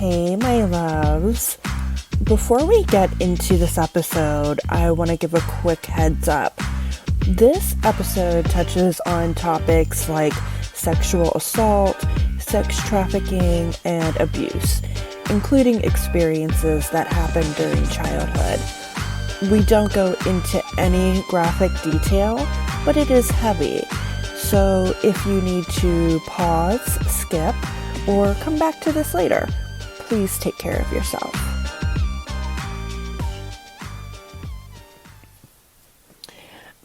Hey, my loves. Before we get into this episode, I want to give a quick heads up. This episode touches on topics like sexual assault, sex trafficking, and abuse, including experiences that happened during childhood. We don't go into any graphic detail, but it is heavy. So if you need to pause, skip, or come back to this later, please take care of yourself.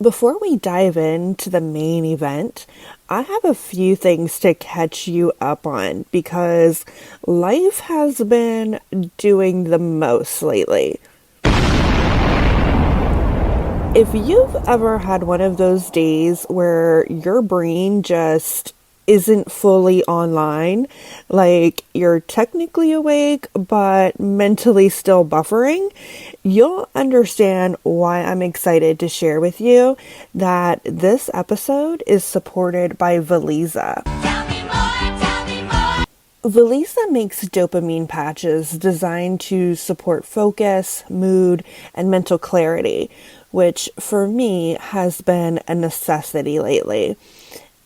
Before we dive into the main event, I have a few things to catch you up on because life has been doing the most lately. If you've ever had one of those days where your brain just isn't fully online, like you're technically awake but mentally still buffering, you'll understand why I'm excited to share with you that this episode is supported by Valiza. Tell me more. Valiza makes dopamine patches designed to support focus, mood, and mental clarity, which for me has been a necessity lately.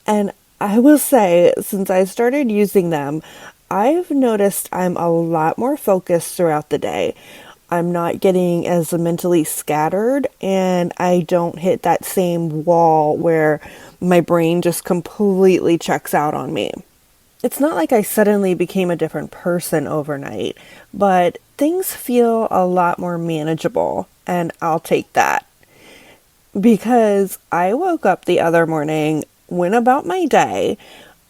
And I will say, since I started using them, I've noticed I'm a lot more focused throughout the day. I'm not getting as mentally scattered, and I don't hit that same wall where my brain just completely checks out on me. It's not like I suddenly became a different person overnight, but things feel a lot more manageable, and I'll take that. Because I woke up the other morning, went about my day,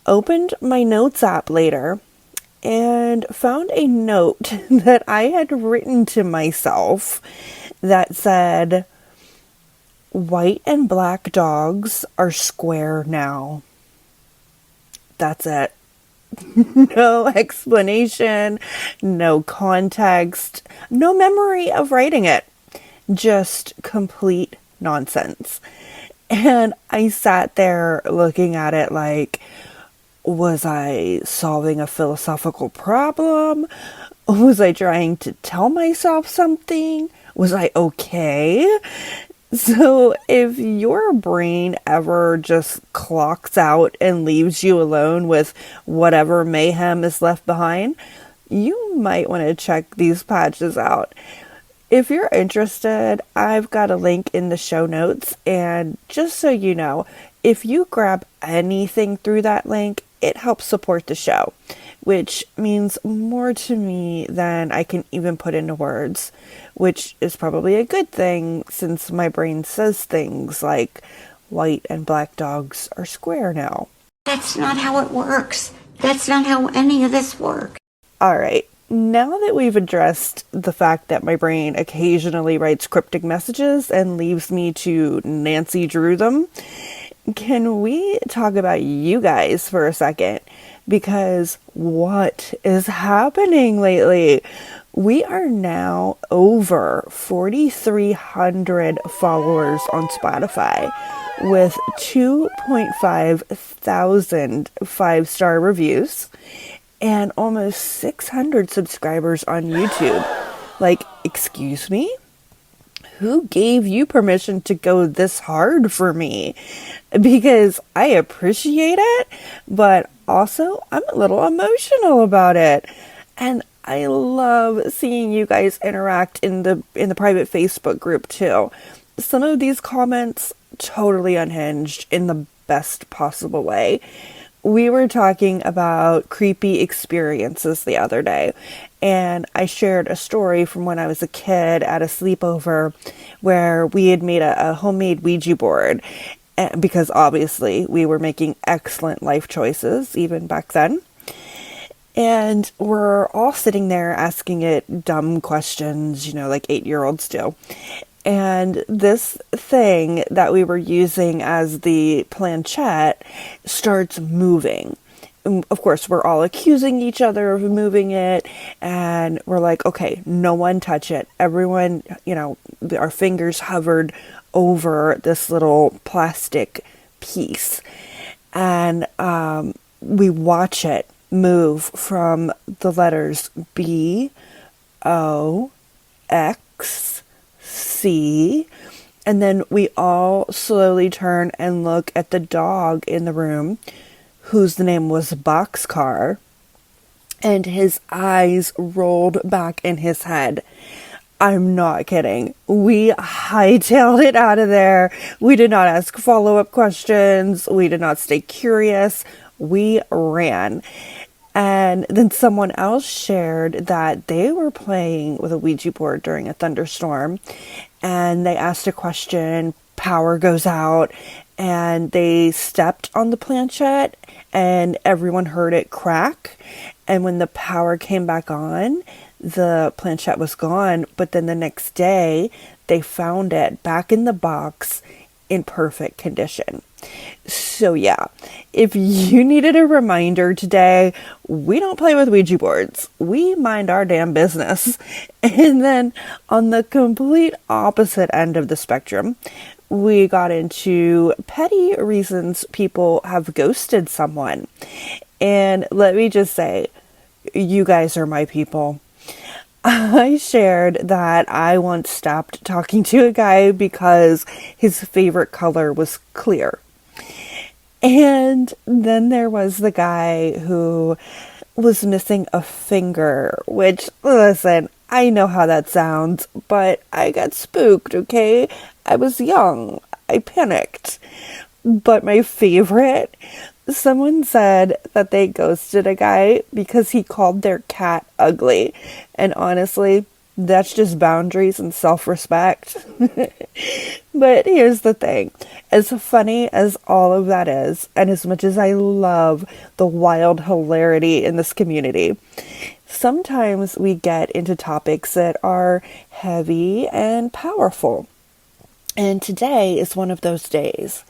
opened my notes app later, and found a note that I had written to myself that said, "White and black dogs are square now." That's it. No explanation, no context, no memory of writing it. Just complete nonsense. And I sat there looking at it like, was I solving a philosophical problem? Was I trying to tell myself something? Was I okay? So if your brain ever just clocks out and leaves you alone with whatever mayhem is left behind, you might want to check these patches out. If you're interested, I've got a link in the show notes, and just so you know, if you grab anything through that link, it helps support the show, which means more to me than I can even put into words, which is probably a good thing since my brain says things like, white and black dogs are square now. That's not how it works. That's not how any of this works. All right. Now that we've addressed the fact that my brain occasionally writes cryptic messages and leaves me to Nancy Drew them, can we talk about you guys for a second? Because what is happening lately? We are now over 4,300 followers on Spotify with 2.5 thousand 5-star reviews and almost 600 subscribers on YouTube. Like, excuse me? Who gave you permission to go this hard for me? Because I appreciate it, but also I'm a little emotional about it. And I love seeing you guys interact in the private Facebook group too. Some of these comments totally unhinged in the best possible way. We were talking about creepy experiences the other day, and I shared a story from when I was a kid at a sleepover where we had made a homemade Ouija board because obviously we were making excellent life choices even back then. And we're all sitting there asking it dumb questions, like 8-year-olds do. And this thing that we were using as the planchette starts moving. And of course, we're all accusing each other of moving it. And we're like, okay, no one touch it. Everyone, our fingers hovered over this little plastic piece. And we watch it move from the letters B, O, X, C, and then we all slowly turn and look at the dog in the room, whose name was Boxcar, and his eyes rolled back in his head. I'm not kidding. We hightailed it out of there. We did not ask follow-up questions. We did not stay curious. We ran. And then someone else shared that they were playing with a Ouija board during a thunderstorm, and they asked a question, power goes out, and they stepped on the planchette and everyone heard it crack. And when the power came back on, the planchette was gone, but then the next day they found it back in the box in perfect condition. So yeah, if you needed a reminder today, we don't play with Ouija boards. We mind our damn business. And then on the complete opposite end of the spectrum, we got into petty reasons people have ghosted someone. And let me just say, you guys are my people. I shared that I once stopped talking to a guy because his favorite color was clear. And then there was the guy who was missing a finger, which, listen, I know how that sounds, but I got spooked, okay? I was young. I panicked. But my favorite, someone said that they ghosted a guy because he called their cat ugly. And honestly, that's just boundaries and self-respect. But here's the thing. As funny as all of that is, and as much as I love the wild hilarity in this community, sometimes we get into topics that are heavy and powerful. And today is one of those days.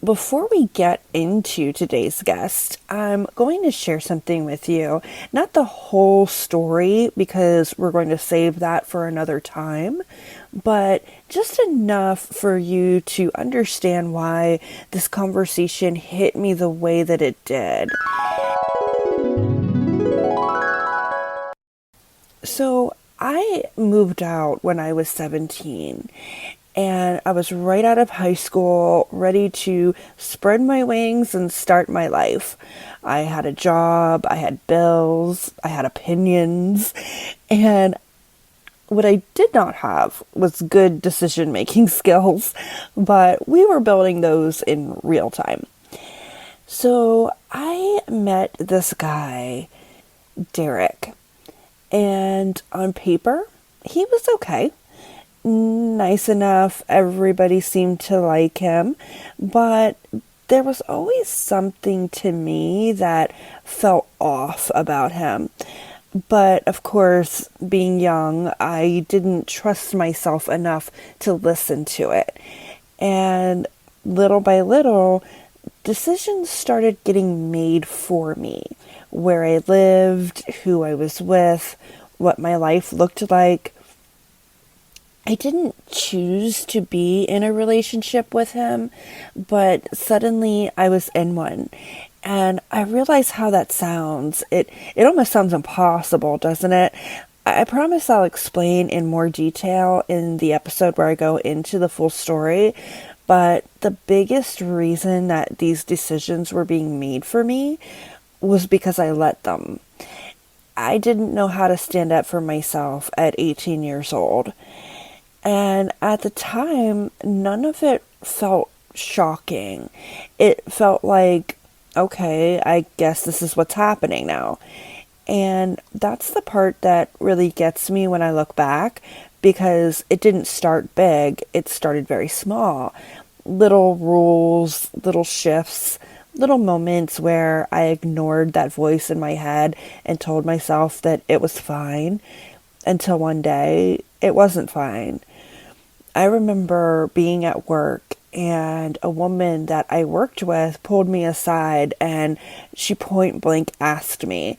Before we get into today's guest, I'm going to share something with you. Not the whole story, because we're going to save that for another time, but just enough for you to understand why this conversation hit me the way that it did. So I moved out when I was 17. And I was right out of high school, ready to spread my wings and start my life. I had a job, I had bills, I had opinions, and what I did not have was good decision-making skills, but we were building those in real time. So I met this guy, Derek, and on paper, he was okay. Nice enough, everybody seemed to like him, but there was always something to me that felt off about him. But of course, being young, I didn't trust myself enough to listen to it. And little by little, decisions started getting made for me. Where I lived, who I was with, what my life looked like. I didn't choose to be in a relationship with him, but suddenly I was in one. And I realized how that sounds. It almost sounds impossible, doesn't it? I promise I'll explain in more detail in the episode where I go into the full story. But the biggest reason that these decisions were being made for me was because I let them. I didn't know how to stand up for myself at 18 years old. And at the time, none of it felt shocking. It felt like, okay, I guess this is what's happening now. And that's the part that really gets me when I look back, because it didn't start big. It started very small. Little rules, little shifts, little moments where I ignored that voice in my head and told myself that it was fine, until one day it wasn't fine. I remember being at work and a woman that I worked with pulled me aside and she point blank asked me,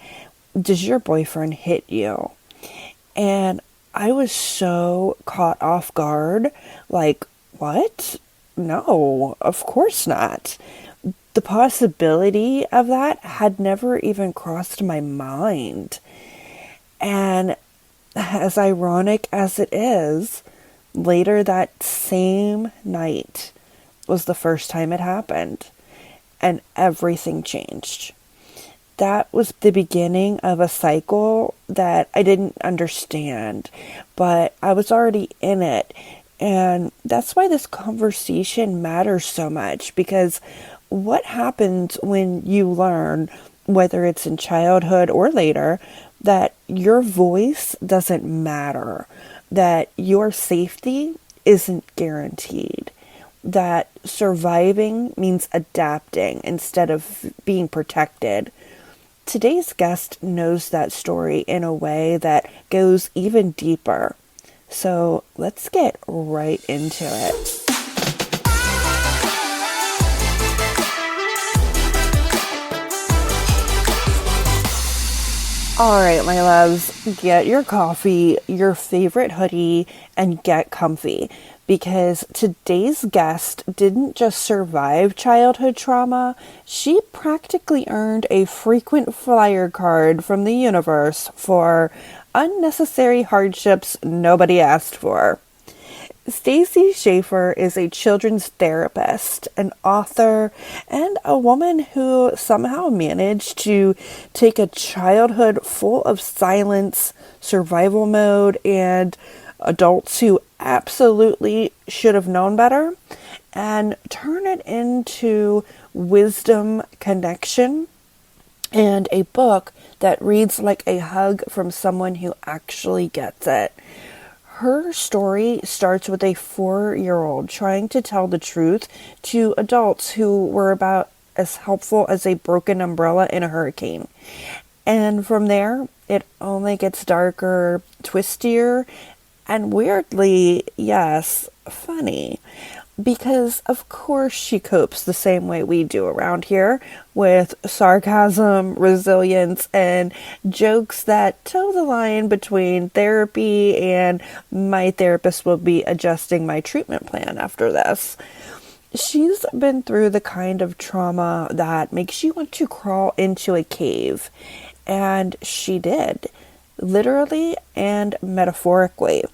"Does your boyfriend hit you?" And I was so caught off guard, like, what? No, of course not. The possibility of that had never even crossed my mind. And as ironic as it is, later that same night was the first time it happened, and everything changed. That was the beginning of a cycle that I didn't understand, but I was already in it. And that's why this conversation matters so much, because what happens when you learn, whether it's in childhood or later, that your voice doesn't matter, that your safety isn't guaranteed, that surviving means adapting instead of being protected. Today's guest knows that story in a way that goes even deeper. So let's get right into it. All right, my loves, get your coffee, your favorite hoodie, and get comfy, because today's guest didn't just survive childhood trauma, she practically earned a frequent flyer card from the universe for unnecessary hardships nobody asked for. Stacy Schaffer is a children's therapist, an author, and a woman who somehow managed to take a childhood full of silence, survival mode, and adults who absolutely should have known better, and turn it into wisdom, connection, and a book that reads like a hug from someone who actually gets it. Her story starts with a 4-year-old trying to tell the truth to adults who were about as helpful as a broken umbrella in a hurricane. And from there, it only gets darker, twistier, and weirdly, yes, funny. Because, of course, she copes the same way we do around here, with sarcasm, resilience, and jokes that toe the line between therapy and my therapist will be adjusting my treatment plan after this. She's been through the kind of trauma that makes you want to crawl into a cave. And she did, literally and metaphorically.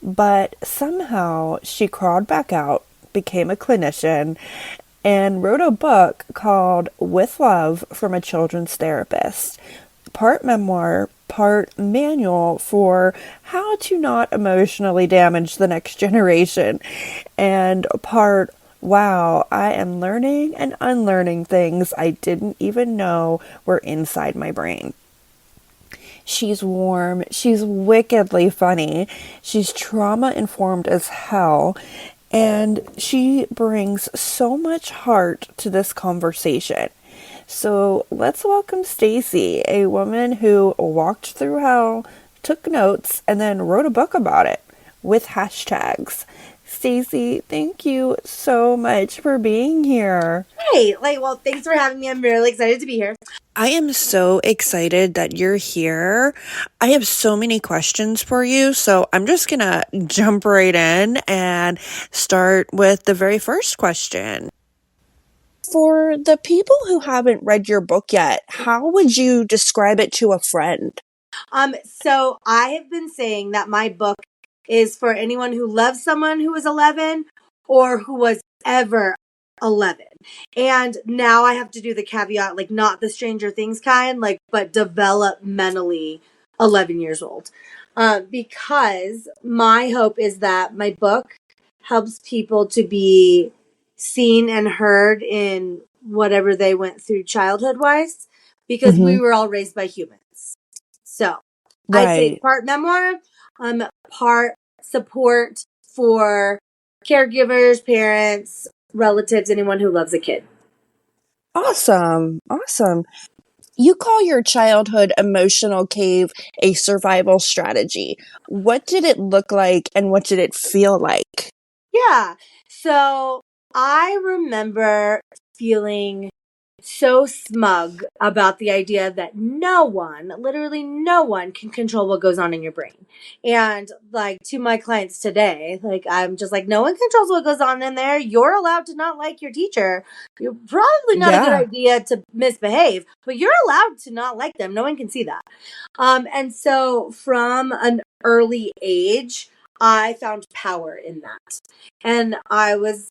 But somehow she crawled back out, became a clinician, and wrote a book called With Love from a Children's Therapist. Part memoir, part manual for how to not emotionally damage the next generation, and part wow, I am learning and unlearning things I didn't even know were inside my brain. She's warm, she's wickedly funny, she's trauma informed as hell, and she brings so much heart to this conversation. So let's welcome Stacy, a woman who walked through hell, took notes, and then wrote a book about it with hashtags. Stacy, thank you so much for being here. Hey, well, thanks for having me. I'm really excited to be here. I am so excited that you're here. I have so many questions for you, so I'm just gonna jump right in and start with the very first question. For the people who haven't read your book yet, how would you describe it to a friend? So I have been saying that my book is for anyone who loves someone who is 11 or who was ever 11. And now I have to do the caveat, like not the Stranger Things kind, but developmentally 11 years old. Because my hope is that my book helps people to be seen and heard in whatever they went through childhood wise, because we were all raised by humans. So I'd say Right. part memoir, part support for caregivers, parents, relatives, anyone who loves a kid. Awesome. Awesome. You call your childhood emotional cave a survival strategy. What did it look like and what did it feel like? Yeah. So I remember feeling so smug about the idea that no one, literally no one, can control what goes on in your brain. And like to my clients today, like I'm just like, no one controls what goes on in there. You're allowed to not like your teacher. You're probably not a good Yeah. idea to misbehave, but you're allowed to not like them. No one can see that. And so from an early age, I found power in that. And I was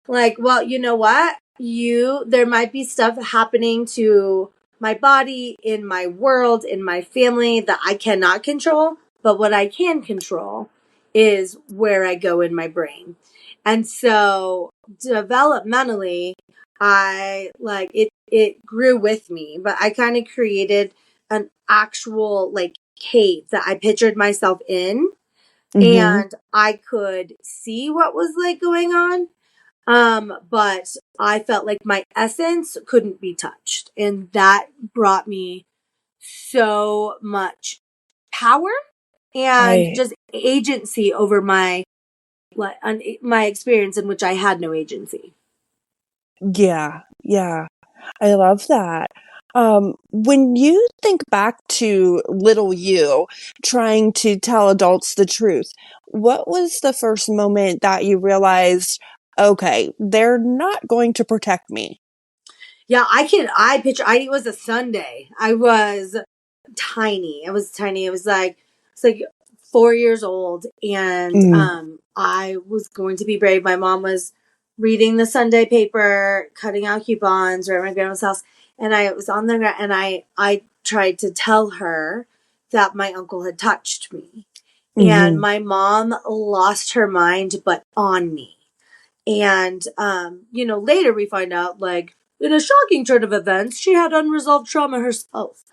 like, well, you know what? There might be stuff happening to my body, in my world, in my family that I cannot control, but what I can control is where I go in my brain. And so developmentally, I like it grew with me, but I kind of created an actual like cave that I pictured myself in, Mm-hmm. and I could see what was like going on. But I felt like my essence couldn't be touched. And that brought me so much power and Right. just agency over my experience in which I had no agency. Yeah. Yeah. I love that. When you think back to little you trying to tell adults the truth, what was the first moment that you realized, okay, they're not going to protect me? Yeah, I picture, it was a Sunday. I was tiny. I was tiny. It's like 4 years old. And, Mm, I was going to be brave. My mom was reading the Sunday paper, cutting out coupons. We're at my grandma's house. And I was on the ground and I tried to tell her that my uncle had touched me. And mm-hmm. my mom lost her mind, but on me. And, later we find out, like, in a shocking turn of events, she had unresolved trauma herself.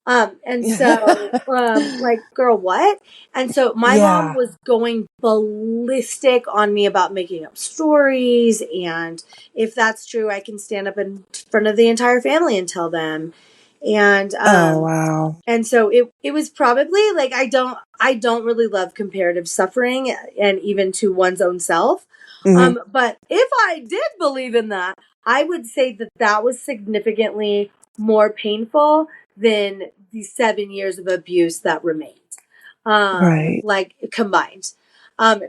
And so, like, girl, what? And so my mom Yeah. was going ballistic on me about making up stories. And if that's true, I can stand up in front of the entire family and tell them. And, Oh, wow. so it was probably like, I don't really love comparative suffering and even to one's own self. Hmm. But if I did believe in that, I would say that that was significantly more painful than the 7 years of abuse that remained, Right. like combined.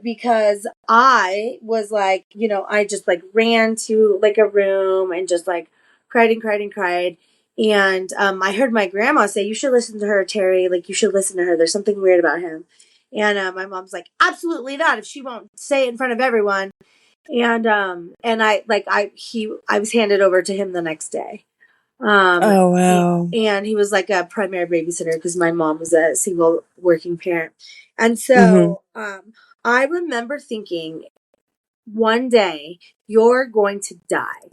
Because I was like, I just like ran to like a room and just like cried and cried and cried. And I heard my grandma say, "You should listen to her, Terry. Like, you should listen to her. There's something weird about him." And my mom's like, "Absolutely not. If she won't say it in front of everyone." And I was handed over to him the next day. Um, Oh, wow. and he was like a primary babysitter because my mom was a single working parent. And Hmm. so, I remember thinking one day you're going to die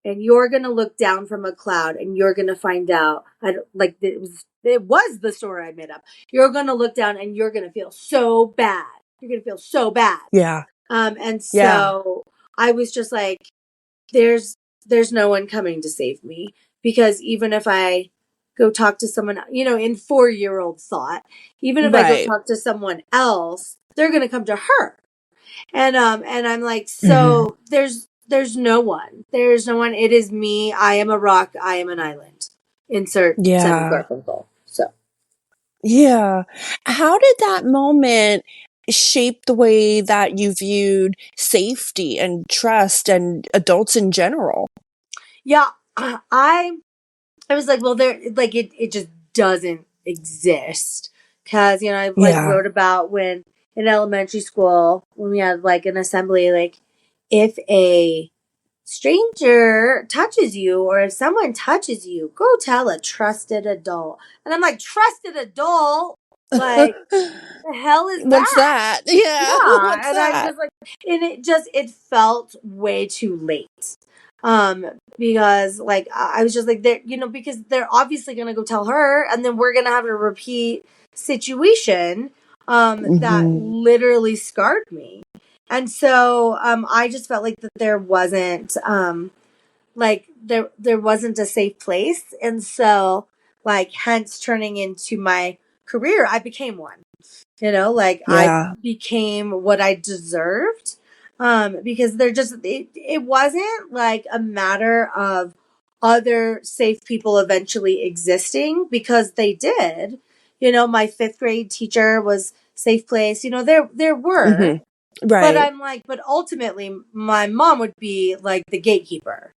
and you're going to look down from a cloud and you're going to find out, I don't, like it was the story I made up. You're going to look down and you're going to feel so bad. You're going to feel so bad. Yeah. And Yeah. so I was just like, there's there's no one coming to save me, because even if I go talk to someone, in 4-year-old thought, even if I go Right. talk to someone else, they're going to come to her. And I'm like, Hmm. so there's no one. There's no one. It is me. I am a rock. I am an island. Insert Simon Yeah. Garfunkel. So Yeah. How did that moment shape the way that you viewed safety and trust and adults in general? yeah, I was like, well, there, like, it just doesn't exist. Cause, I like Yeah. wrote about when in elementary school, when we had like an assembly, like, if a stranger touches you or if someone touches you, go tell a trusted adult. And I'm like, trusted adult? Like, the hell is What's that? that? Yeah. Yeah, What's and I'm that? just like, and it felt way too late. Um, because like I was just like, there, because they're obviously gonna go tell her, and then we're gonna have a repeat situation that Hmm. literally scarred me. And so I just felt like that there wasn't there wasn't a safe place. And so, like, hence turning into my career, I became one. Like, I Yeah. became what I deserved. Because it wasn't like a matter of other safe people eventually existing, because they did. You know, my fifth grade teacher was safe place. You know, there were, but Right. I'm like, but ultimately my mom would be like the gatekeeper.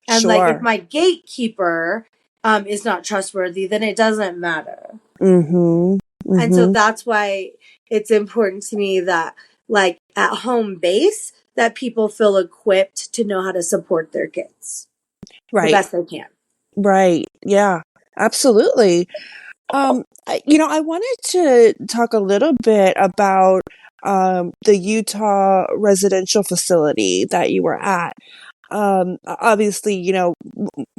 And like, if Sure. my gatekeeper is not trustworthy, then it doesn't matter. Mm-hmm. And so Mm-hmm. that's why it's important to me that, like, at home base, that people feel equipped to know how to support their kids the Right. best they can. Right. Yeah. Absolutely. I wanted to talk a little bit about the Utah residential facility that you were at. Obviously,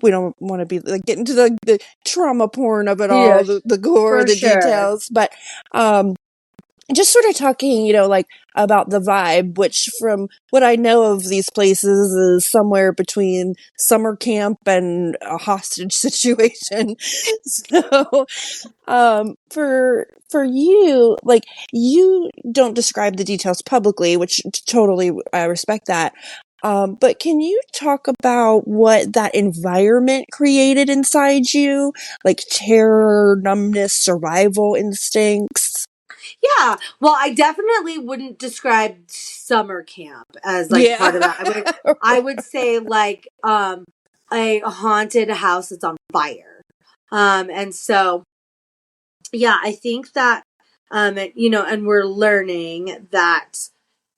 we don't want to be like get into the trauma porn of it all, Yes, the gore, for the sure. details, but um, just sort of talking, like about the vibe, which from what I know of these places is somewhere between summer camp and a hostage situation. So, for you, like, you don't describe the details publicly, which totally I respect that. But can you talk about what that environment created inside you, like terror, numbness, survival instincts? Yeah. Well, I definitely wouldn't describe summer camp as like Yeah. part of that. I would say like a haunted house that's on fire. And so yeah, I think that and we're learning that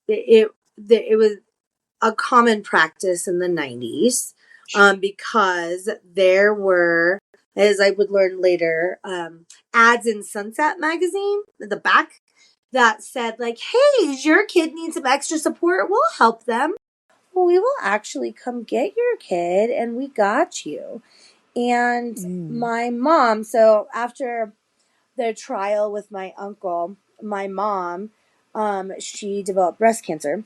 it was a common practice in the 90s, because there were, as I would learn later, ads in Sunset magazine at the back that said like, hey, your kid needs some extra support, we'll help them. Well, we will actually come get your kid and we got you. And Mm. my mom, so after the trial with my uncle, my mom, she developed breast cancer.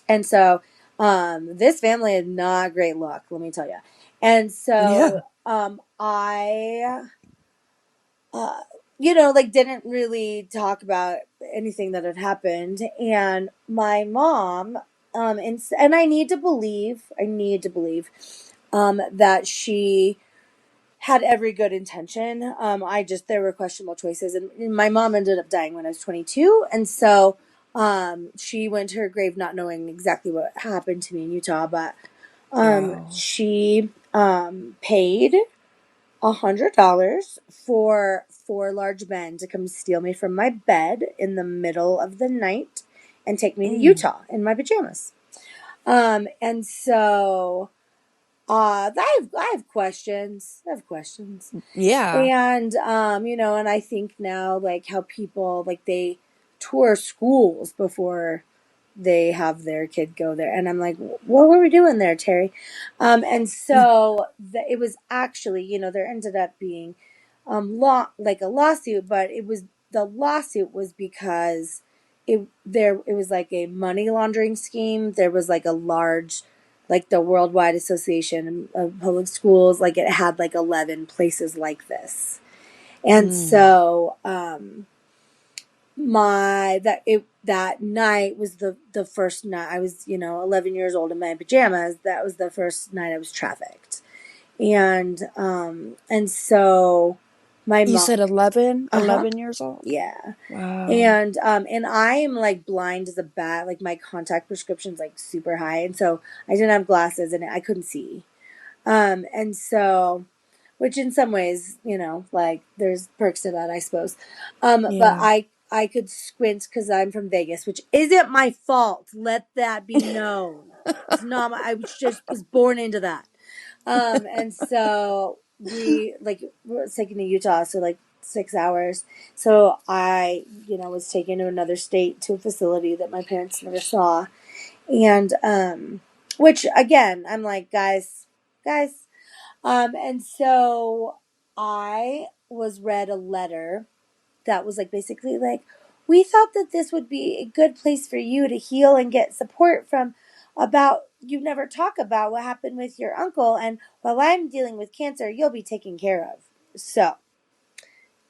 And so this family had not great luck, let me tell you. And Yeah. so I uh, like didn't really talk about anything that had happened. And my mom, and I need to believe that she had every good intention. There were questionable choices, and my mom ended up dying when I was 22, and so she went to her grave not knowing exactly what happened to me in Utah, but Wow. she paid $100 for four large men to come steal me from my bed in the middle of the night and take me to Mm. Utah in my pajamas. And so I have questions. I have questions. Yeah. And and I think now like how people like they tour schools before they have their kid go there, and I'm like, what were we doing there, Terry? And so it was actually, there ended up being like a lawsuit, but the lawsuit was because it was like a money laundering scheme. There was like a large, like the Worldwide Association of Public Schools, like it had like 11 places like this. And Mm. so that night was the first night I was, 11 years old in my pajamas. That was the first night I was trafficked. And so my You mom, said 11, uh-huh, 11 years old? yeah. Wow. And I am like blind as a bat. Like my contact prescription's like super high, and so I didn't have glasses and I couldn't see. And so, which in some ways, like there's perks to that, I suppose. But Yeah. I could squint because I'm from Vegas, which isn't my fault. Let that be known. It's not my, I was born into that. And so was taken to Utah, so like 6 hours. So I, was taken to another state to a facility that my parents never saw. And, which again, I'm like, guys. And so I was read a letter that was like basically like, we thought that this would be a good place for you to heal and get support from about you never talk about what happened with your uncle, and while I'm dealing with cancer you'll be taken care of. So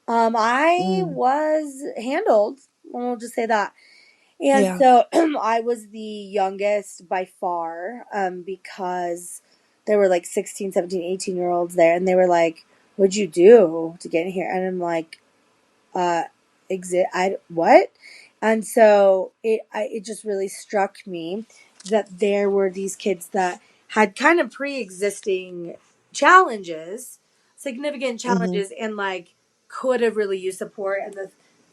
I Mm. was handled, we'll just say that. And Yeah. so I was the youngest by far, because there were like 16, 17, 18-year-olds there, and they were like, what'd you do to get in here? And I'm like, what? And so it just really struck me that there were these kids that had kind of pre-existing challenges, significant Mm-hmm. challenges, and like could have really used support. And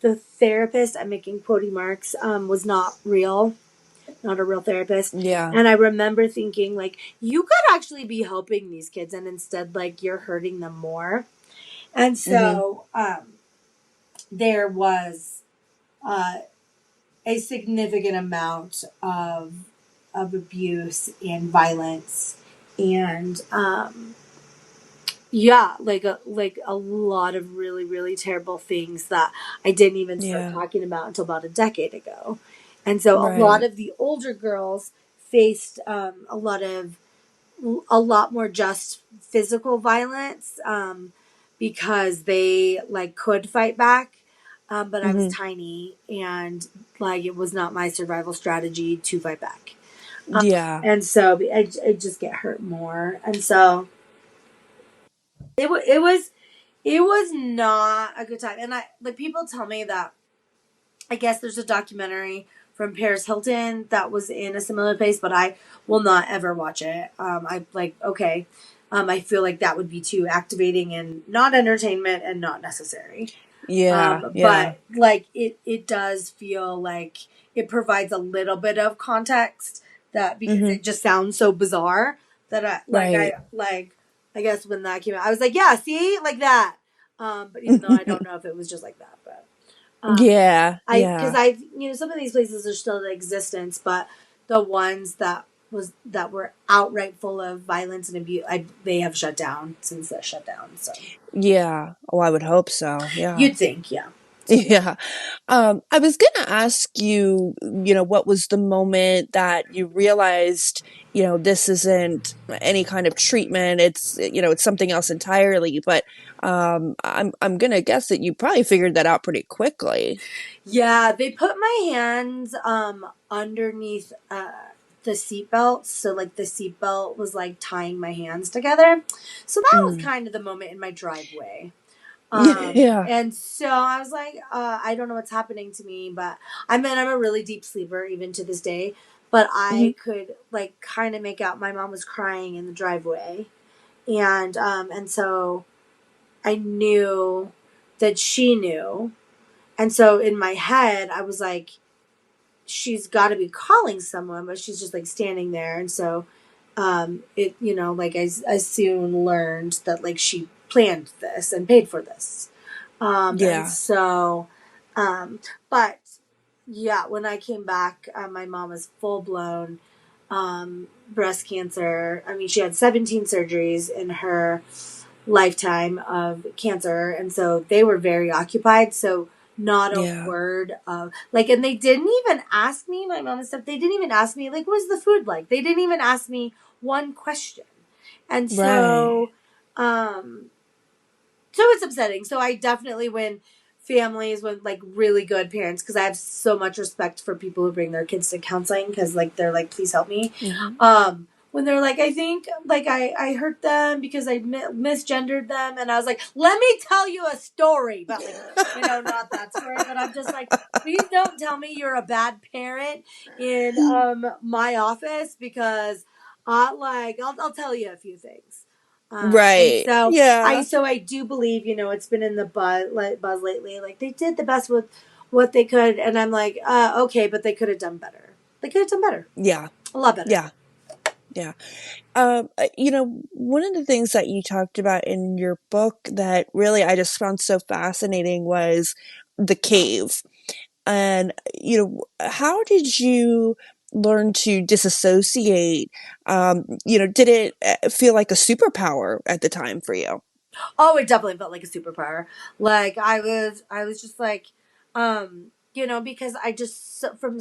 the therapist, I'm making quoting marks, was not real, not a real therapist. Yeah. And I remember thinking like, you could actually be helping these kids, and instead like you're hurting them more. And Mm-hmm. so there was uh, a significant amount of abuse and violence, and yeah, like a lot of really really terrible things that I didn't even start Yeah. talking about until about a decade ago. And so a lot Right. of the older girls faced a lot more just physical violence, because they like could fight back, but I was Mm-hmm. tiny, and like it was not my survival strategy to fight back, Yeah. and so I just get hurt more. And so it was not a good time. And I like, people tell me that I guess there's a documentary from Paris Hilton that was in a similar place, but I will not ever watch it. I like, okay. I feel like that would be too activating and not entertainment and not necessary. Yeah. Yeah. But like it does feel like it provides a little bit of context, that because Mm-hmm. it just sounds so bizarre that Right. I guess when that came out, I was like, yeah, see, like that. But even though I don't know if it was just like that, but Yeah. because Yeah. some of these places are still in existence, but the ones that were outright full of violence and abuse, they have shut down since they're shut down. So Yeah. Oh, I would hope so. Yeah. you'd think, yeah. So Yeah. I was gonna ask you, what was the moment that you realized, this isn't any kind of treatment, it's something else entirely, but I'm gonna guess that you probably figured that out pretty quickly. yeah, they put my hands underneath the seatbelt, so like the seatbelt was like tying my hands together. So that was Mm. kind of the moment in my driveway. Yeah. And so I was like, I don't know what's happening to me, but I'm a really deep sleeper even to this day. But Hmm. I could like kind of make out my mom was crying in the driveway, and so I knew that she knew, and so in my head I was like, she's got to be calling someone, but she's just like standing there, and so it like I soon learned that like she planned this and paid for this. And Yeah. so, um, but yeah, when I came back, my mom was full blown breast cancer. I mean, she had 17 surgeries in her lifetime of cancer. And so they were very occupied. So, not a Yeah. word of like, and they didn't even ask me, my mom and stuff, they didn't even ask me, like, what's the food like? They didn't even ask me one question. And Right. um, so it's upsetting. So I definitely, when families with like really good parents, because I have so much respect for people who bring their kids to counseling, because like they're like, please help me. Hmm. When they're like, I think like I hurt them because I misgendered them, and I was like, let me tell you a story, but like, not that story. But I'm just like, please don't tell me you're a bad parent in my office, because I'll tell you a few things. And Right. so Yeah. I do believe, it's been in the buzz lately. Like they did the best with what they could, and I'm like, okay, but they could have done better. They could have done better, Yeah. a lot better. Yeah. Yeah. One of the things that you talked about in your book that really I just found so fascinating was the cave. And, how did you learn to disassociate? Did it feel like a superpower at the time for you? Oh, it definitely felt like a superpower. Like I was just like, because I just from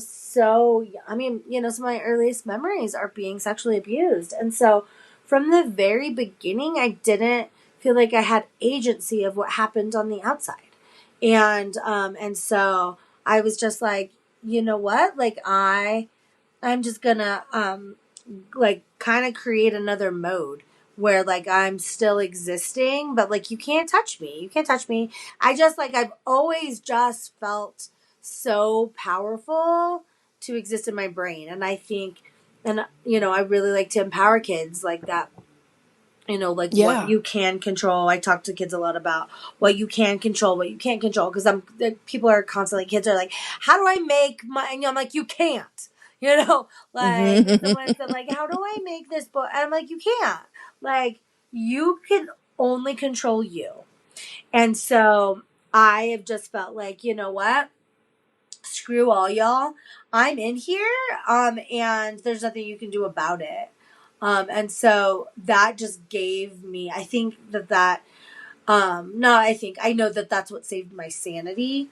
I mean, some of my earliest memories are being sexually abused, and so from the very beginning, I didn't feel like I had agency of what happened on the outside, and so I was just like, you know what, like I'm just gonna like kind of create another mode. where like I'm still existing, but like you can't touch me. You can't touch me. I just like I've always just felt so powerful to exist in my brain. And I think and you know, I really like to empower kids like that, you know, like what Yeah. you can control. I talk to kids a lot about what you can control, what you can't control, because people are constantly, kids are like, how do I make my, and I'm like, you can't, you know, like when someone said like, how do I make this book, and I'm like, you can't, like you can only control you. And so I have just felt like, you know what, screw all y'all, I'm in here, and there's nothing you can do about it. And so that just gave me, I think that no, I think I know that that's what saved my sanity.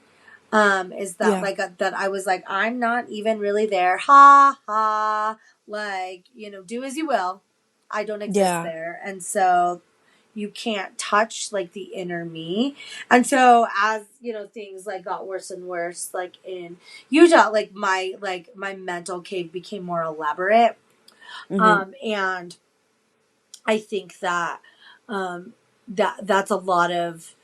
Is that Yeah. like that I was like, I'm not even really there, ha ha, like, you know, do as you will, I don't exist Yeah. there. And so you can't touch like the inner me. And so as you know, things like got worse and worse, like in Utah, like my mental cave became more elaborate. Hmm. And I think that that's a lot of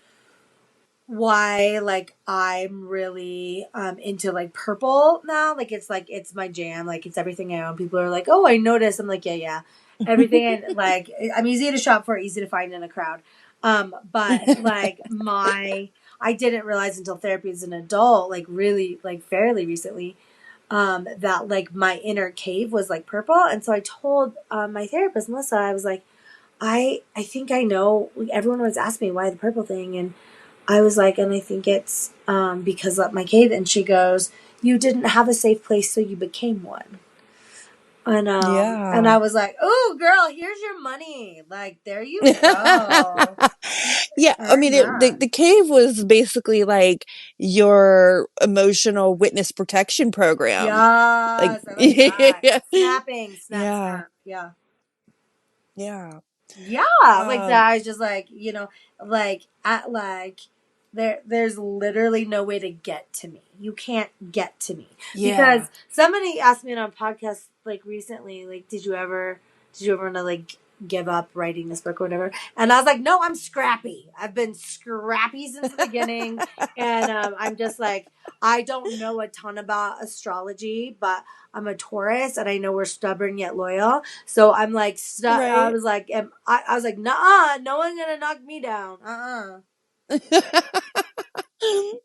why like I'm really into like purple now. Like it's my jam, like it's everything I own. People are like, oh, I noticed. I'm like, yeah. Everything, and like I'm easy to shop for, easy to find in a crowd. But like my I didn't realize until therapy as an adult, like really like fairly recently, that like my inner cave was like purple. And so I told my therapist, Melissa, I was like, I think I know, like, everyone was asking me why the purple thing, and I was like, and I think it's because of my cave. And she goes, you didn't have a safe place, so you became one. And I Yeah. was like, oh girl, here's your money. Like, there you go. You Yeah, I mean, earned that. the cave was basically like your emotional witness protection program. Like, Yes, I like that. yeah, Snapping, snap, yeah, snap. Yeah. yeah. Yeah, like Um, that. I was just like, you know, like at like there's literally no way to get to me. You can't get to me. yeah, Because somebody asked me on a podcast like recently, like, did you ever want to like give up writing this book or whatever? And I was like, no, I'm scrappy. I've been scrappy since the beginning. And I'm just like, I don't know a ton about astrology, but I'm a Taurus and I know we're stubborn yet loyal. So I'm like, I right. was like, I was like, nah, no one's gonna knock me down.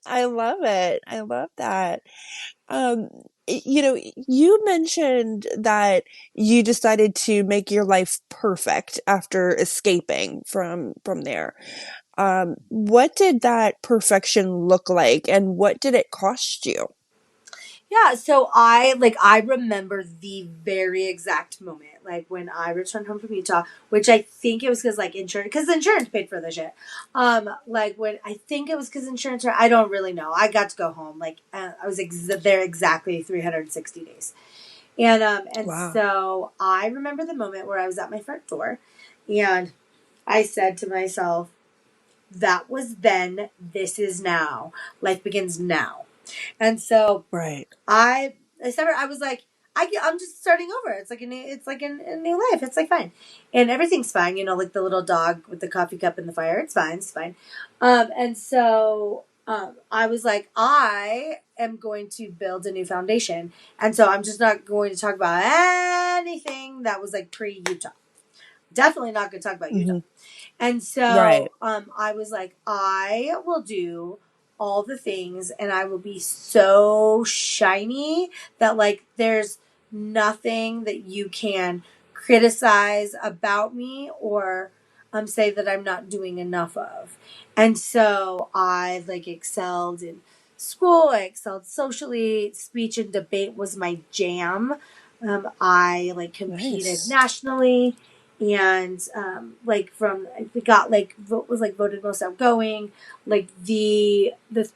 I love it. I love that. Um, you know, you mentioned that you decided to make your life perfect after escaping from there. What did that perfection look like, and what did it cost you? Yeah, so I remember the very exact moment, like when I returned home from Utah, which I think it was because insurance paid for the shit. Like when I think it was because insurance, or I don't really know. I got to go home, like I was there exactly 360 days, and Wow. so I remember the moment where I was at my front door, and I said to myself, "That was then. This is now. Life begins now." And so Right. I started. I was like, I'm just starting over. It's like a new life. It's like fine, and everything's fine. You know, like the little dog with the coffee cup in the fire. It's fine. It's fine. And so I was like, I am going to build a new foundation, and so I'm just not going to talk about anything that was like pre Utah. Definitely not going to talk about Utah. Hmm. And Right. so I was like, I will do all the things and I will be so shiny that like there's nothing that you can criticize about me or say that I'm not doing enough of. And so I like excelled in school, I excelled socially, speech and debate was my jam. I like competed Nice. nationally and like from we got like was like voted most outgoing, like the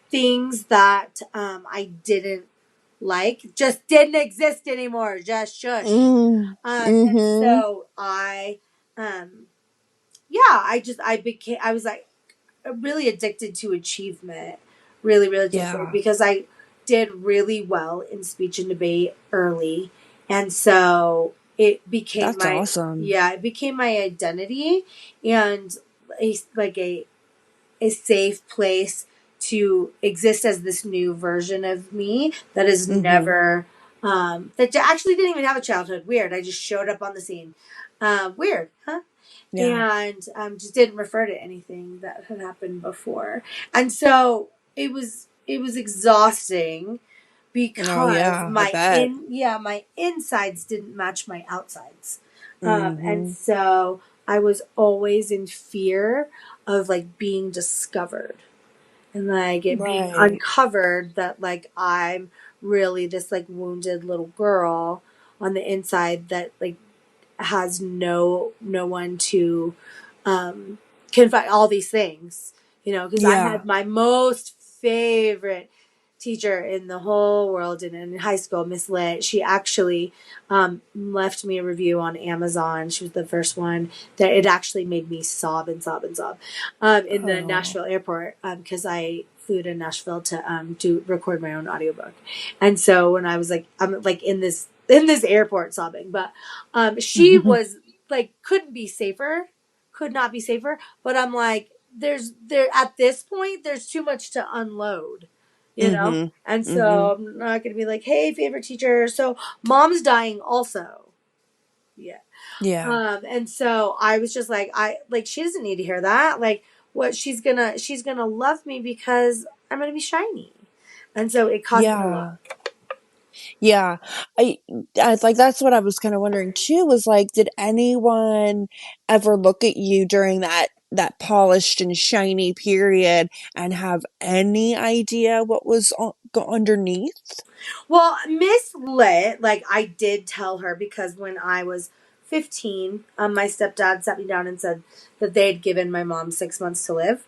things that I didn't like just didn't exist anymore, just shush. Mm. And Mm-hmm. so I um I became, I was like really addicted to achievement, really addicted, Yeah. because I did really well in speech and debate early, and so it became That's my, awesome. yeah, it became my identity, and like a safe place to exist as this new version of me that is Mm-hmm. never that actually didn't even have a childhood. Weird. I just showed up on the scene. Weird, huh? Yeah. And just didn't refer to anything that had happened before. And so it was exhausting Oh because yeah, I bet. my insides didn't match my outsides. And Mm-hmm. so I was always in fear of like being discovered and like it being Right. uncovered that like I'm really this like wounded little girl on the inside that like has no one to um confide all these things, because I Yeah. had my most favorite teacher in the whole world in high school, Miss Lit. She actually left me a review on Amazon. She was the first one that it actually made me sob and sob and sob in the Oh. Nashville airport because I flew to Nashville to do record my own audiobook. And so when I was like, I'm like in this airport sobbing, but she was like, could not be safer. But I'm like, there at this point, there's too much to unload, you know? Mm-hmm. And Mm-hmm. so I'm not going to be like, hey, favorite teacher. So mom's dying also. Yeah. Yeah. And so I was just like, she doesn't need to hear that. Like, what she's gonna love me because I'm gonna be shiny. And so it cost me a lot. Yeah. Yeah. I, I like that's what I was kind of wondering too, was like, did anyone ever look at you during that polished and shiny period and have any idea what was underneath? Well, Miss Lit, like I did tell her because when I was 15, my stepdad sat me down and said that they had given my mom 6 months to live.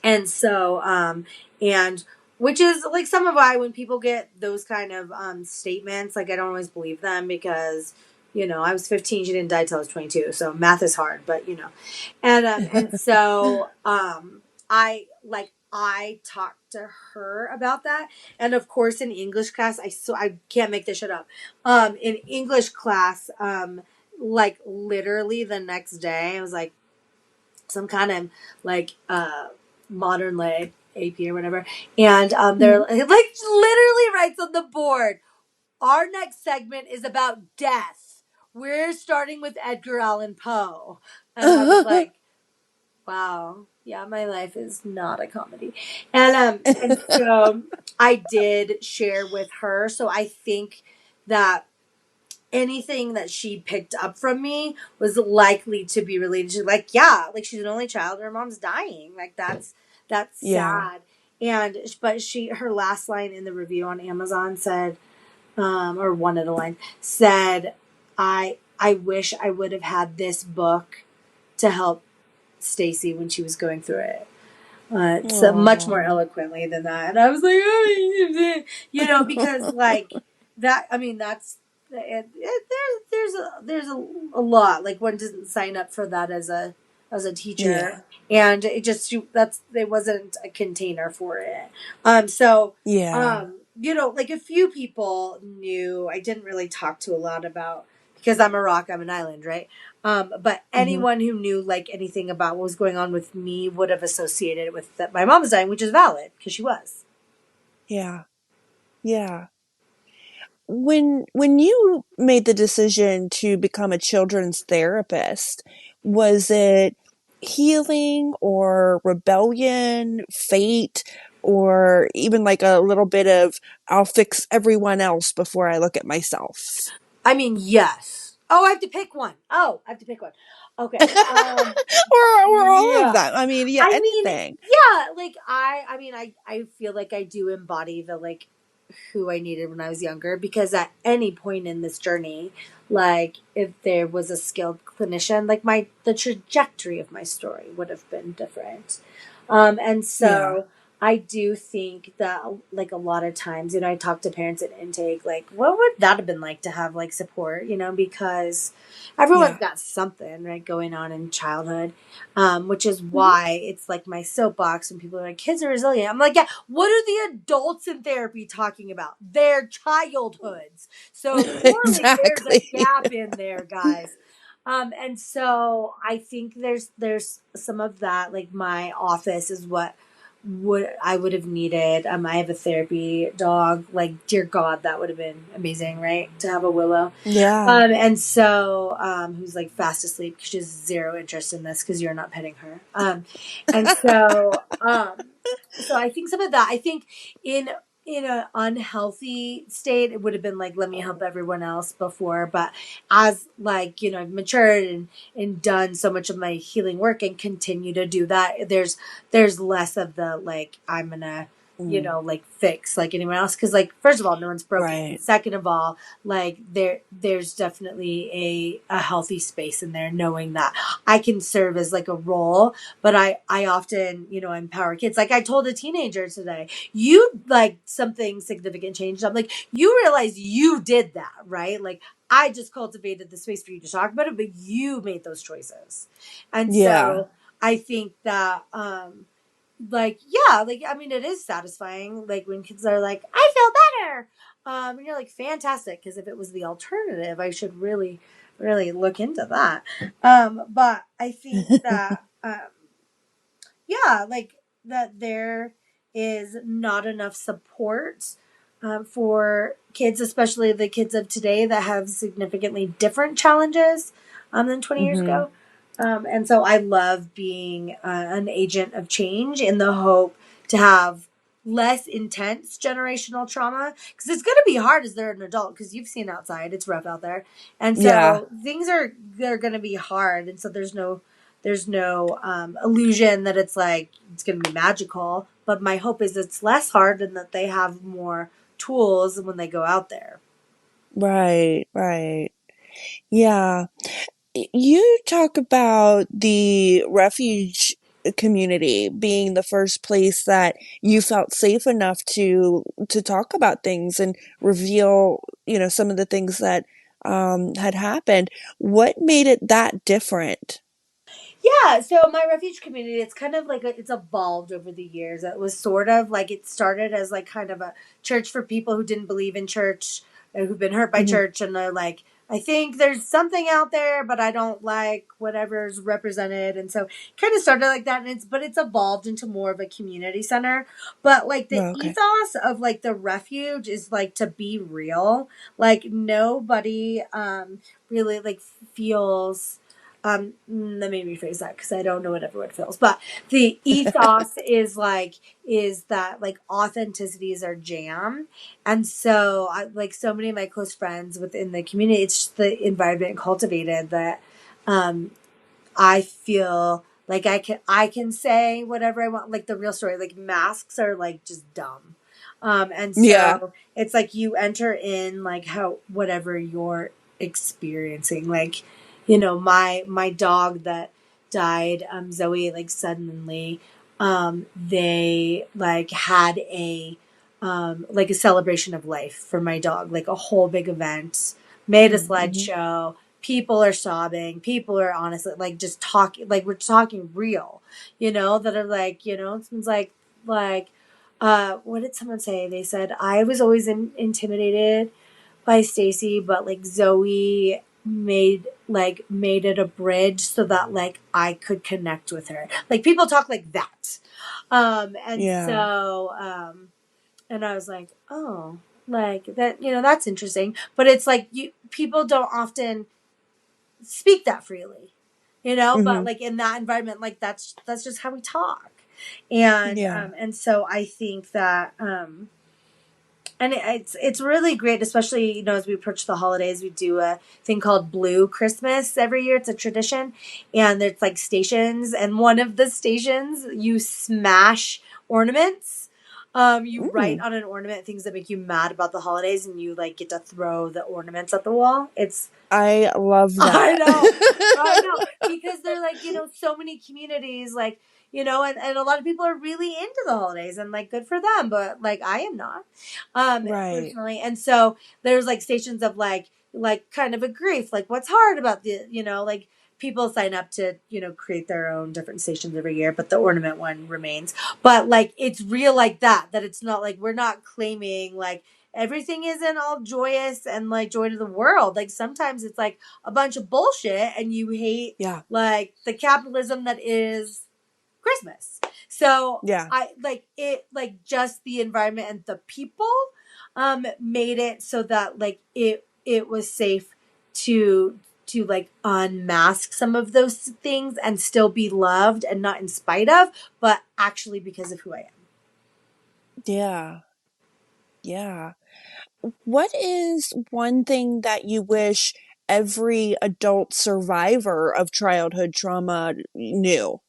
And so, and which is like some of why when people get those kind of statements, like I don't always believe them because, I was 15, she didn't die till I was 22. So math is hard, but and so I talked to her about that. And of course in English class, I can't make this shit up. In English class, like literally the next day, I was like some kind of like modern lit AP or whatever. And they're Mhm. like literally writes on the board, our next segment is about death. We're starting with Edgar Allan Poe. And I was like, wow, yeah, my life is not a comedy. And so I did share with her. So I think that anything that she picked up from me was likely to be related to like, yeah, like she's an only child, her mom's dying, like that's Yeah. sad. And but her last line in the review on Amazon said, or one of the lines said, I wish I would have had this book to help Stacy when she was going through it. So much more Oh. eloquently than that. And I was like, oh, because like that, I mean, that's there's a lot. Like one doesn't sign up for that as a teacher, Yeah. and it just there wasn't a container for it. So Yeah. like a few people knew. I didn't really talk to a lot about because I'm a rock, I'm an island, right? But Hmm. anyone who knew like anything about what was going on with me would have associated it with that my mom was dying, which is valid because she was. Yeah. Yeah. When you made the decision to become a children's therapist, was it healing or rebellion, fate, or even like a little bit of I'll fix everyone else before I look at myself? I mean, yes. Oh, I have to pick one. Okay. Or all of Yeah. them. I mean, yeah, I mean, anything. yeah, like I feel like I do embody the like who I needed when I was younger because at any point in this journey, like if there was a skilled clinician, like the trajectory of my story would have been different. And Yeah. so I do think that like a lot of times, I talk to parents at intake, like, what would that have been like to have like support, because everyone's Yeah. got something right going on in childhood, which is Hmm. why it's like my soapbox when people are like, kids are resilient. I'm like, yeah, what are the adults in therapy talking about? Their childhoods. So clearly there's a Exactly. gap in there, guys. And so I think there's some of that. Like my office is what I would have needed. I have a therapy dog. Like, dear God, that would have been amazing, right? To have a Willow. Yeah. And so, who's like fast asleep because she has zero interest in this because you're not petting her. And so I think some of that, I think in, in an unhealthy state, it would have been like, let me help everyone else before. But as like, I've matured and done so much of my healing work and continue to do that, there's less of the like I'm gonna Mm, like fix like anyone else because like first of all no one's broken, right. second of all like there's definitely a healthy space in there knowing that I can serve as like a role, but I often empower kids. Like I told a teenager today, you like something significant changed. I'm like, you realize you did that, right? Like I just cultivated the space for you to talk about it, but you made those choices. And Yeah. so I think that like yeah, like I mean it is satisfying like when kids are like, I feel better. And you're like, fantastic, because if it was the alternative, I should really look into that. But I think that yeah, like that there is not enough support for kids, especially the kids of today that have significantly different challenges than 20 years Hmm. ago. And so I love being an agent of change in the hope to have less intense generational trauma because it's going to be hard as they're an adult because you've seen outside, it's rough out there, and Yeah. so they're going to be hard, and so there's no illusion that it's like it's going to be magical. But my hope is it's less hard and that they have more tools when they go out there. Right. Right. Yeah. You talk about the refuge community being the first place that you felt safe enough to talk about things and reveal, some of the things that had happened. What made it that different? Yeah, so my refuge community, it's kind of like it's evolved over the years. It was sort of like it started as like kind of a church for people who didn't believe in church and who've been hurt by Hmm. church, and they're like, I think there's something out there, but I don't like whatever's represented, and so kind of started like that. And it's evolved into more of a community center. But like the Oh, okay. ethos of like the refuge is like to be real. Like nobody really like feels let me rephrase that because I don't know what everyone feels, but the ethos is that like authenticity is our jam. And so I like so many of my close friends within the community, it's just the environment cultivated that um I feel like I can say whatever I want, like the real story. Like masks are like just dumb. And Yeah. so it's like you enter in like how whatever you're experiencing. Like, my dog that died, Zoe, like suddenly, they like had a like a celebration of life for my dog, like a whole big event, made a Mm-hmm. slideshow, people are sobbing, people are honestly like just talking, like we're talking real, that are like, someone's like what did someone say? They said I was always intimidated by Stacy, but like Zoe made it a bridge so that like I could connect with her. Like people talk like that. And Yeah. so and I was like, oh, like that, that's interesting. But it's like people don't often speak that freely, but Hmm. like in that environment, like that's just how we talk. And Yeah. so I think that and it's really great, especially as we approach the holidays. We do a thing called Blue Christmas every year. It's a tradition, and there's like stations, and one of the stations you smash ornaments. You write Mm. on an ornament things that make you mad about the holidays, and you like get to throw the ornaments at the wall. It's I love I that. know. I know. Because they're like, so many communities, like, and a lot of people are really into the holidays, and like good for them, but like I am not, Right. personally. And so there's like stations of like kind of a grief, like what's hard about the, like people sign up to, create their own different stations every year, but the ornament one remains. But like it's real like that it's not like we're not claiming like everything isn't all joyous and like joy to the world. Like sometimes it's like a bunch of bullshit and you hate Yeah. like the capitalism that is Christmas. So Yeah. I like it, like just the environment and the people made it so that like it was safe to like unmask some of those things and still be loved, and not in spite of, but actually because of who I am. Yeah. Yeah. What is one thing that you wish every adult survivor of childhood trauma knew?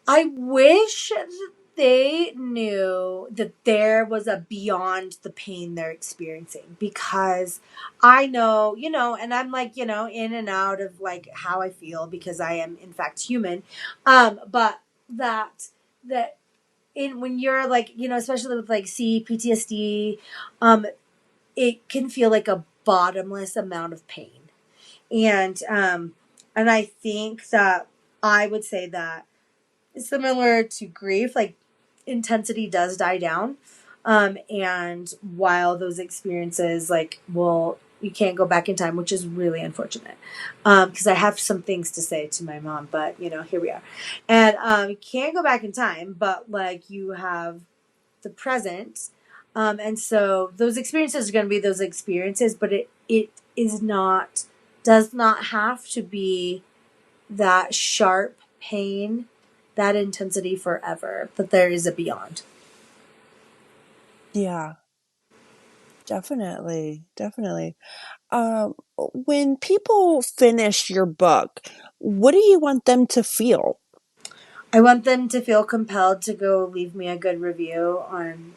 I wish that they knew that there was a beyond the pain they're experiencing, because I know, and I'm like, in and out of like how I feel because I am in fact human. But that in when you're like, especially with like PTSD, um, it can feel like a bottomless amount of pain. And I think that I would say that similar to grief, like intensity does die down. And while those experiences like will you can't go back in time, which is really unfortunate. Because I have some things to say to my mom, but here we are. And you can't go back in time, but like you have the present. And so those experiences are gonna be those experiences, but it is not does not have to be that sharp pain, that intensity forever, that there is a beyond. Yeah, definitely. Definitely. When people finish your book, what do you want them to feel? I want them to feel compelled to go leave me a good review on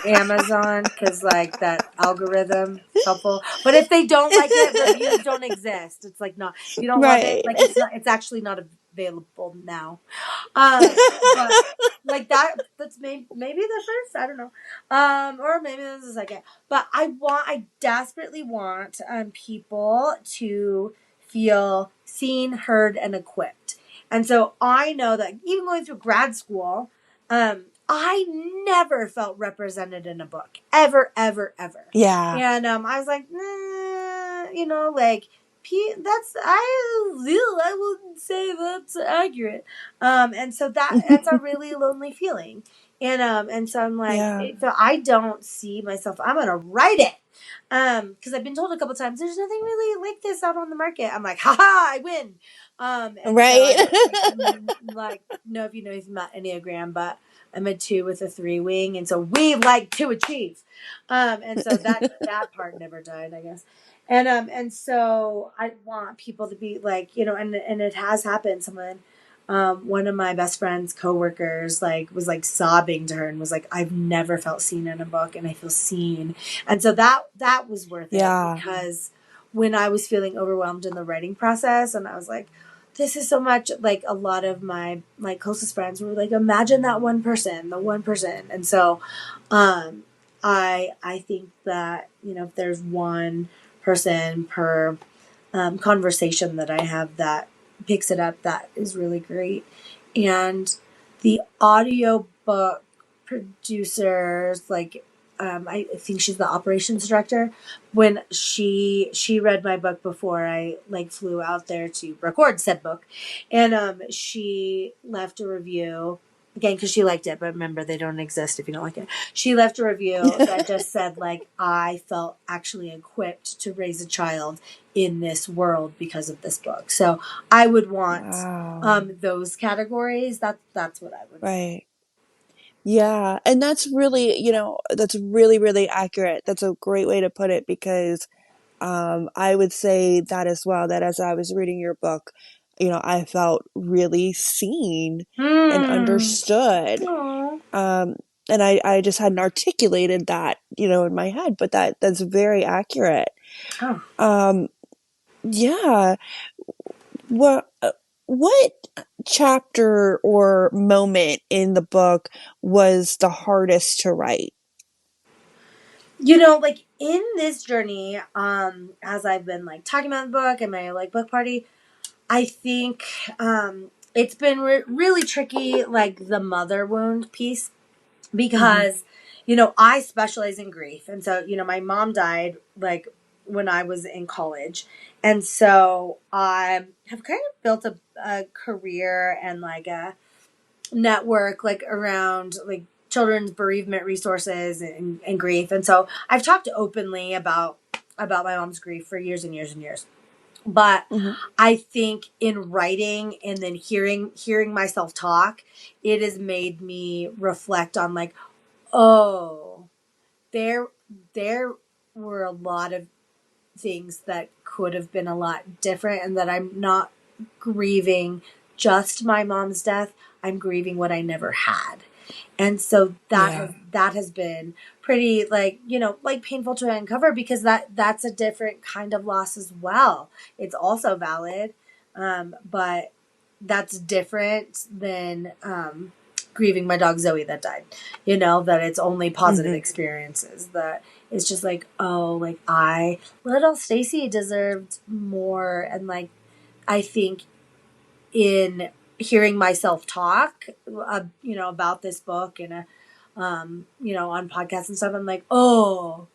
Amazon, because like that algorithm is helpful. But if they don't like it, reviews don't exist. It's like not, if you don't love it, Right. like it's actually not available now. Um, but like that's maybe the first, I don't know. Or maybe this is the second. But I desperately want people to feel seen, heard, and equipped. And so I know that even going through grad school, I never felt represented in a book. Ever, ever, ever. Yeah. And I was like, nah, like I wouldn't say that's accurate. And so that's a really lonely feeling. And so I'm like, Yeah. so I don't see myself. I'm gonna write it. Because I've been told a couple times there's nothing really like this out on the market. I'm like, haha, I win. And so Right. I'm like, know if you know anything about Enneagram, but I'm a 2 with a 3 wing, and so we like to achieve. And so that part never died, I guess. And so I want people to be like, and it has happened. One of my best friend's coworkers like was like sobbing to her and was like, I've never felt seen in a book, and I feel seen. And so that was worth it, Yeah. because when I was feeling overwhelmed in the writing process, and I was like, this is so much, like a lot of my closest friends were like, imagine that one person, the one person. And so I think that, if there's one person per conversation that I have that picks it up, that is really great. And the audiobook producers, like I think she's the operations director. When she read my book before I like flew out there to record said book, and she left a review again because she liked it. But remember, they don't exist if you don't like it. She left a review that just said like, I felt actually equipped to raise a child in this world because of this book. So I would want Wow. those categories. That's what I would say. Right. Yeah. And that's really, that's really, really accurate. That's a great way to put it because I would say that as well, that as I was reading your book, I felt really seen and Hmm. understood. Aw. Um, and I just hadn't articulated that, in my head, but that's very accurate. Oh. Um, yeah. Well, what chapter or moment in the book was the hardest to write? Like in this journey, as I've been like talking about the book and my like book party, I think it's been really tricky, like the mother wound piece, Mm-hmm. because I specialize in grief, and so my mom died like when I was in college, and so I have kind of built a career and like a network like around like children's bereavement resources and grief, and so I've talked openly about my mom's grief for years and years and years. But Mm-hmm. I think in writing and then hearing myself talk, it has made me reflect on like, oh, there there were a lot of things that could have been a lot different, and that I'm not grieving just my mom's death. I'm grieving what I never had. And so Yeah. that has been pretty like, like painful to uncover, because that's a different kind of loss as well. It's also valid. But that's different than grieving my dog Zoe that died. That it's only positive Mm-hmm. experiences, that it's just like, oh, like little Stacy deserved more. And like, I think in hearing myself talk, about this book and, on podcasts and stuff, I'm like, oh,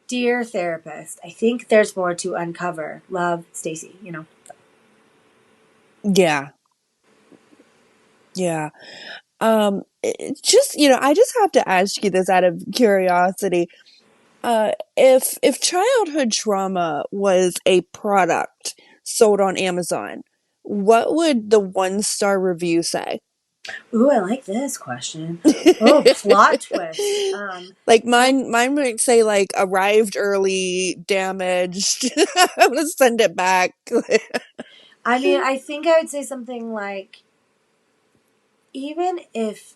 dear therapist, I think there's more to uncover. Love, Stacy. Yeah. Yeah. Just, I just have to ask you this out of curiosity. If childhood trauma was a product sold on Amazon, what would the 1-star review say? Ooh, I like this question. Oh, plot twist. Like So, mine might say like arrived early, damaged. I'm gonna send it back. I mean, I think I would say something like, even if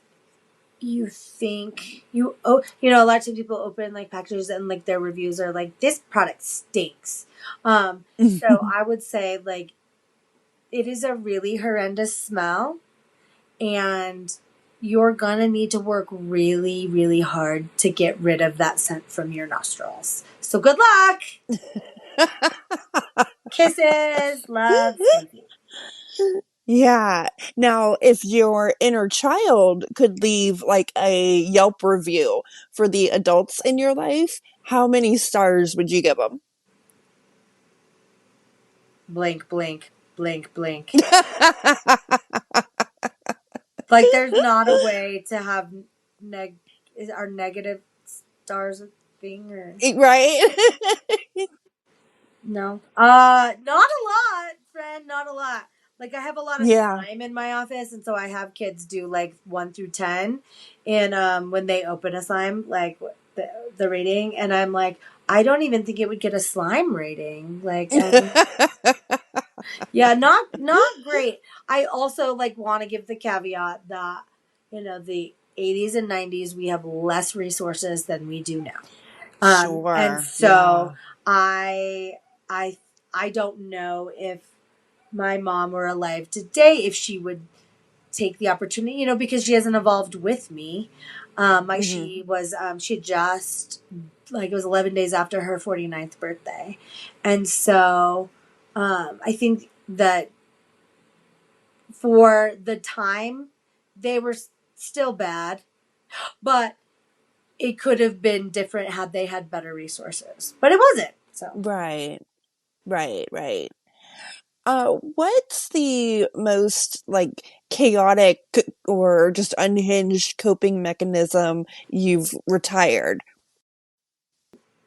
you think a lot of times people open like packages and like their reviews are like, this product stinks. So I would say like, it is a really horrendous smell, and you're gonna need to work really, really hard to get rid of that scent from your nostrils. So good luck. Kisses, love, Stacy. Yeah. Now, if your inner child could leave like a Yelp review for the adults in your life, how many stars would you give them? Blink, blink, blink, blink. Like, there's not a way to have are negative stars a thing, or Right? no? Not a lot, friend. Not a lot. Like, I have a lot of Yeah. slime in my office, and so I have kids do like 1 through 10, and when they open a slime, like the rating, and I'm like, I don't even think it would get a slime rating. Like, yeah, not great. I also like want to give the caveat that the 80s and 90s, we have less resources than we do now. And Sure. so Yeah. I I I don't know if my mom were alive today, if she would take the opportunity, because she hasn't evolved with me. Like Hmm. she just, like, it was 11 days after her 49th birthday. And so I think that for the time, they were still bad, but it could have been different had they had better resources. But it wasn't. So Right. Right. Right. What's the most like chaotic or just unhinged coping mechanism you've retired?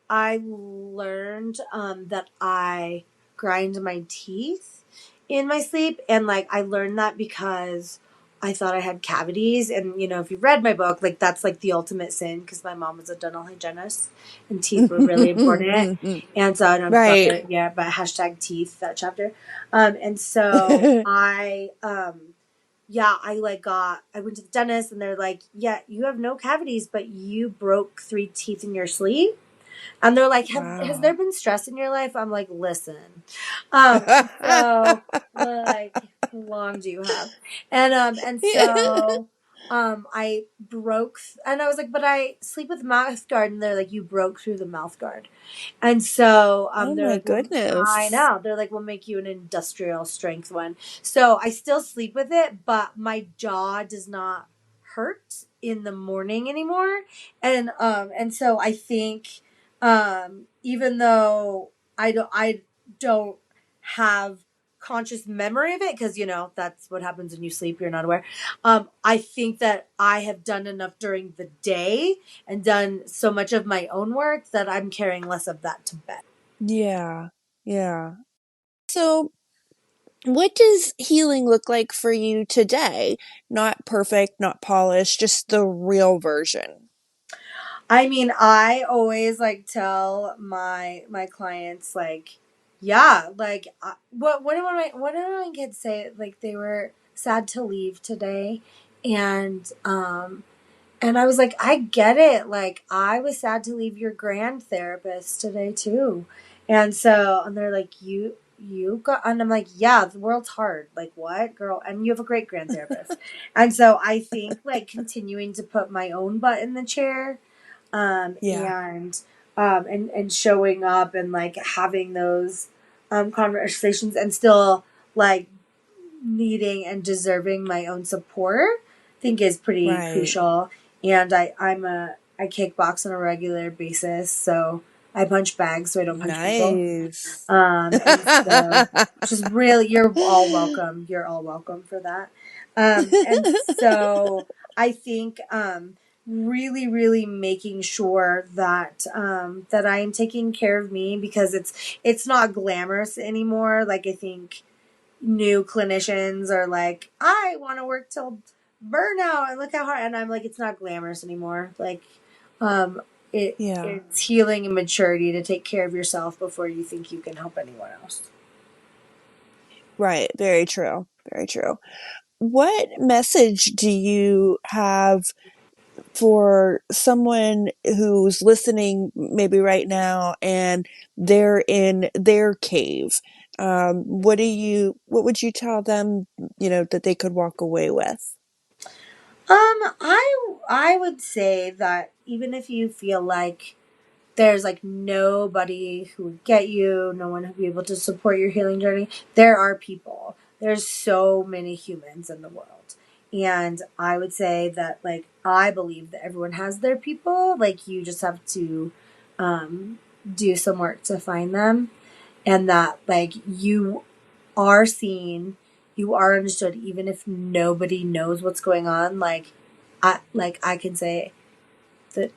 I learned that I grind my teeth in my sleep. And like, I learned that because I thought I had cavities. And, if you've read my book, like, that's like the ultimate sin, because my mom was a dental hygienist and teeth were really important. And so I don't know if you've Right. read it yet, but hashtag teeth, that chapter. And so yeah, I went to the dentist, and they're like, yeah, you have no cavities, but you broke 3 teeth in your sleep. And they're like, has there Wow. been stress in your life? I'm like, listen. So like, long do you have? And so I broke and I was like, but I sleep with mouth guard, and they're like, you broke through the mouth guard. And so Oh they're my like, well, I goodness. know. They're like, we'll make you an industrial strength one. So I still sleep with it, but my jaw does not hurt in the morning anymore. And so I think even though I don't have conscious memory of it, because that's what happens when you sleep, you're not aware. I think that I have done enough during the day and done so much of my own work that I'm carrying less of that to bed. Yeah. Yeah. So, what does healing look like for you today? Not perfect, not polished, just the real version. I mean, I always like tell my clients, like, yeah, like what did my kids say? Like, they were sad to leave today, and I was like, I get it. Like, I was sad to leave your grand therapist today too. And they're like, you got, and I'm like, yeah, the world's hard. Like, what, girl? And you have a great grand therapist. And so I think, like, continuing to put my own butt in the chair, Yeah. and showing up and, like, having those conversations, and still, like, needing and deserving my own support, I think is pretty Right. crucial. And I kickbox on a regular basis, so I punch bags so I don't punch people. Nice. And so, just really, you're all welcome. You're all welcome for that. And so I think really, really making sure that I am taking care of me, because it's not glamorous anymore. Like, I think new clinicians are like, I want to work till burnout and look how hard, and I'm like, it's not glamorous anymore. Like, um, Yeah. it's healing and maturity to take care of yourself before you think you can help anyone else. Right. Very true. Very true. What message do you have for someone who's listening maybe right now and they're in their cave? What would you tell them, that they could walk away with? I would say that even if you feel like there's, like, nobody who would get you, no one who'd be able to support your healing journey, there are people. There's so many humans in the world. And I would say that, like, I believe that everyone has their people. Like, you just have to do some work to find them. And that, like, you are seen, you are understood, even if nobody knows what's going on. Like I can say that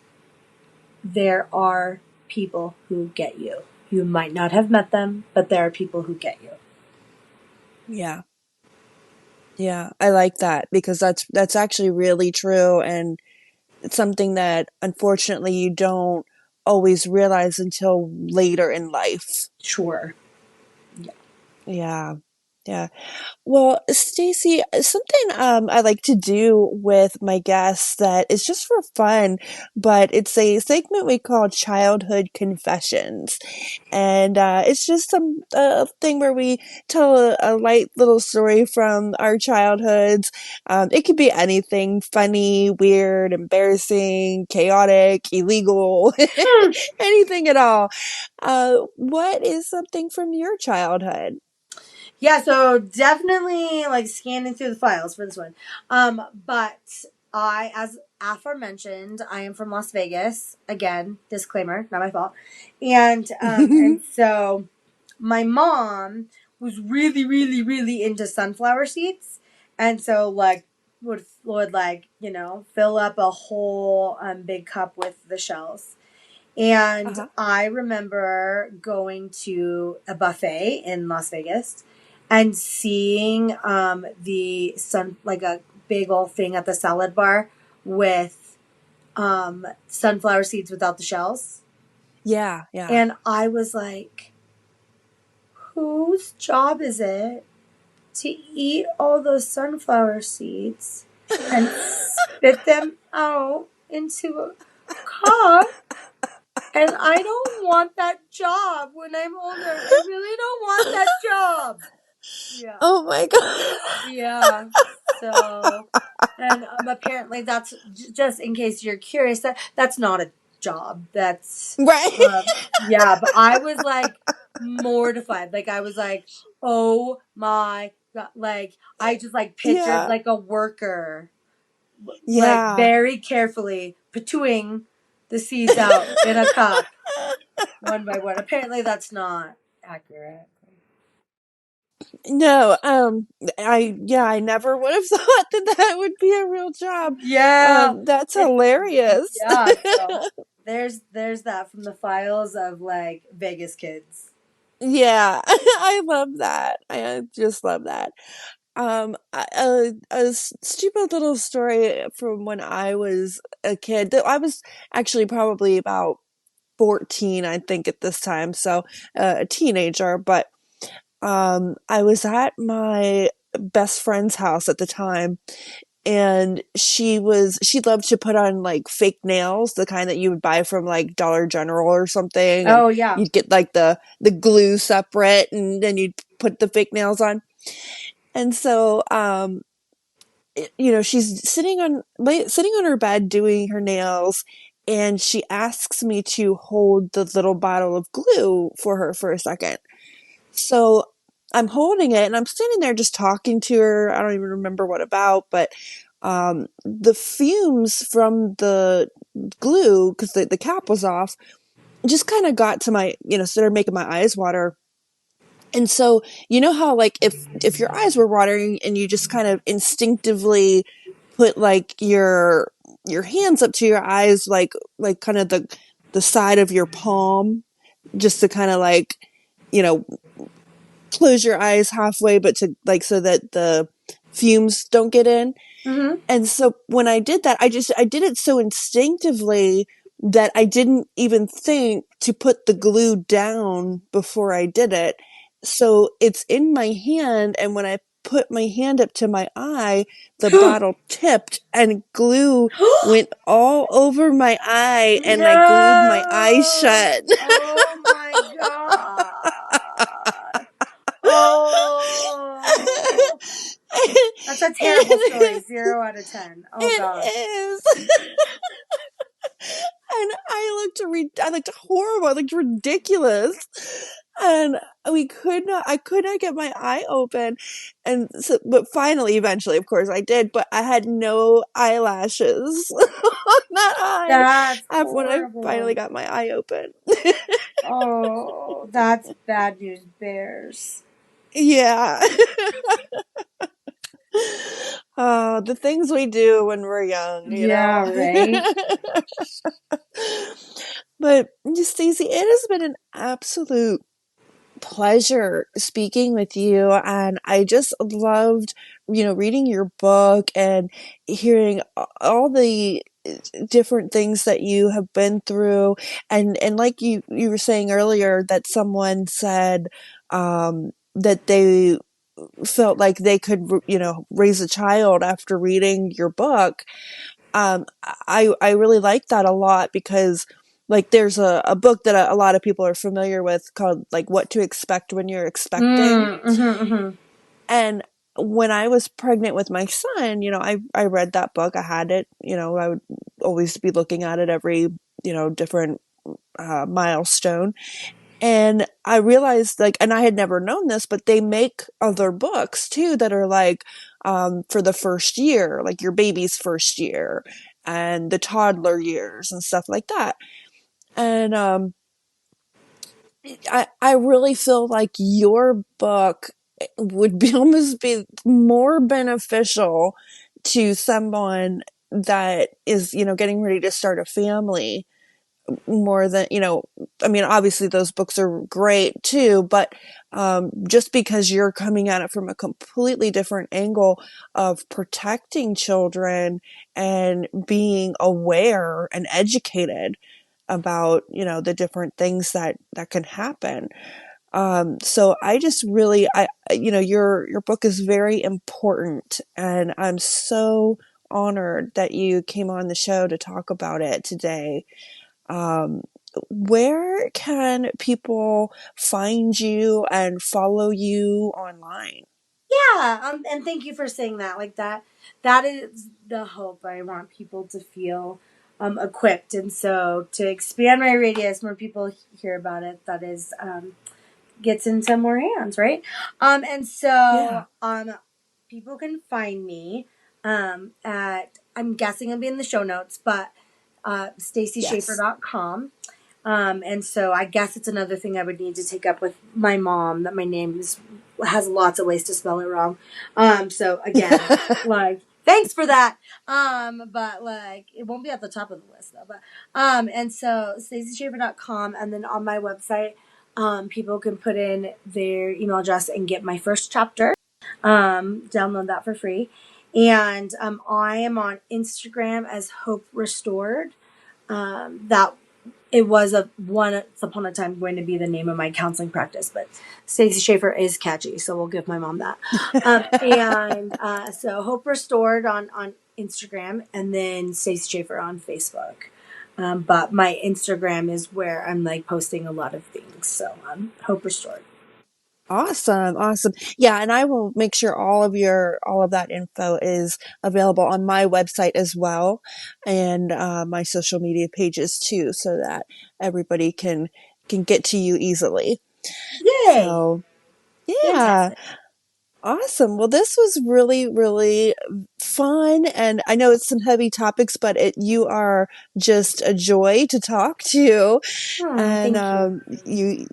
there are people who get you. You might not have met them, but there are people who get you. Yeah. Yeah, I like that because that's actually really true, and it's something that unfortunately you don't always realize until later in life. Sure. Yeah. Yeah. Yeah. Well, Stacy, something I like to do with my guests that is just for fun, but it's a segment we call Childhood Confessions. And it's just some thing where we tell a light little story from our childhoods. It could be anything: funny, weird, embarrassing, chaotic, illegal, anything at all. What is something from your childhood? Yeah, so definitely, like, scanning through the files for this one. But as aforementioned, I am from Las Vegas. Again, disclaimer, not my fault. And so my mom was really, really, really into sunflower seeds, and so, like, would, like, fill up a whole big cup with the shells. And Uh-huh. I remember going to a buffet in Las Vegas and seeing like a big old thing at the salad bar with sunflower seeds without the shells. Yeah, yeah. And I was like, whose job is it to eat all those sunflower seeds and spit them out into a cup? And I don't want that job when I'm older. I really don't want that job. Yeah. Oh my God. Yeah. So, and apparently that's just in case you're curious, that's not a job. That's, Right. yeah. But I was like mortified. Like I was like, oh my God. Like I just like pictured Yeah. like a worker, like Yeah. very carefully patooing the seeds out in a cup one by one. Apparently that's not accurate. No, I never would have thought that that would be a real job. Yeah. That's It, hilarious. yeah. So there's that from the files of like Vegas kids. Yeah, I love that. I just love that. Stupid little story from when I was a kid. I was actually probably about 14, I think, at this time, so a teenager. But I was at my best friend's house at the time, and she loved to put on like fake nails, the kind that you would buy from like Dollar General or something, and Oh yeah. you'd get like the glue separate, and then you'd put the fake nails on. And so she's sitting on her bed doing her nails, and she asks me to hold the little bottle of glue for her for a second. So I'm holding it and I'm standing there just talking to her. I don't even remember what about, but the fumes from the glue, because the cap was off, just kind of got to my, started making my eyes water. And so, you know how like if your eyes were watering and you just kind of instinctively put like your hands up to your eyes, like kind of the side of your palm, just to kind of like, you know, close your eyes halfway, but to like so that the fumes don't get in. Mm-hmm. And so when I did that, I did it so instinctively that I didn't even think to put the glue down before I did it. So it's in my hand, and when I put my hand up to my eye, the bottle tipped and glue went all over my eye, and I glued my eyes No. shut. Oh my God. Oh. That's a terrible story. it 0 out of 10. Oh gosh. is. And I looked horrible. I looked ridiculous. And I could not get my eye open. And so, but finally, eventually, of course I did, but I had no eyelashes on that eye That's after when I finally horrible. got my eye open. Oh, that's bad news bears. Yeah. Oh, the things we do when we're young, you Yeah, know? right? But Stacey, it has been an absolute pleasure speaking with you, and I just loved reading your book and hearing all the different things that you have been through, and like you were saying earlier, that someone said that they felt like they could raise a child after reading your book. I really like that a lot, because like there's a book that a lot of people are familiar with called like What to Expect When You're Expecting. Mm-hmm. And when I was pregnant with my son, I read that book. I had it, I would always be looking at it every, different milestone. And I realized, like, and I had never known this, but they make other books too that are like, for the first year, like your baby's first year and the toddler years and stuff like that. And, I really feel like your book would be almost be more beneficial to someone that is, getting ready to start a family, more than I mean, obviously those books are great too, but just because you're coming at it from a completely different angle of protecting children and being aware and educated about the different things that can happen. So I just really, your book is very important, and I'm so honored that you came on the show to talk about it today. where can people find you and follow you online? Yeah, and thank you for saying that. Like that is the hope. I want people to feel equipped, and so to expand my radius, more people hear about it. That is gets into more hands, right? And so Yeah. people can find me at, I'm guessing it'll be in the show notes, but Yes. stacyschaffer.com. And so I guess it's another thing I would need to take up with my mom, that my name has lots of ways to spell it wrong. So again, like, thanks for that. But like, it won't be at the top of the list though. But and so stacyschaffer.com, and then on my website, people can put in their email address and get my first chapter. Download that for free. And I am on Instagram as Hope Restored. That it was once upon a time going to be the name of my counseling practice, but Stacy Schaffer is catchy, so we'll give my mom that. And so Hope Restored on Instagram, and then Stacy Schaffer on Facebook. But my Instagram is where I'm like posting a lot of things. So Hope Restored. Awesome. Awesome. Yeah. And I will make sure all of that info is available on my website as well. And, my social media pages too, so that everybody can get to you easily. Yay! So yeah. Fantastic. Awesome. Well, this was really, really fun. And I know it's some heavy topics, but you are just a joy to talk to. Oh, And, thank you.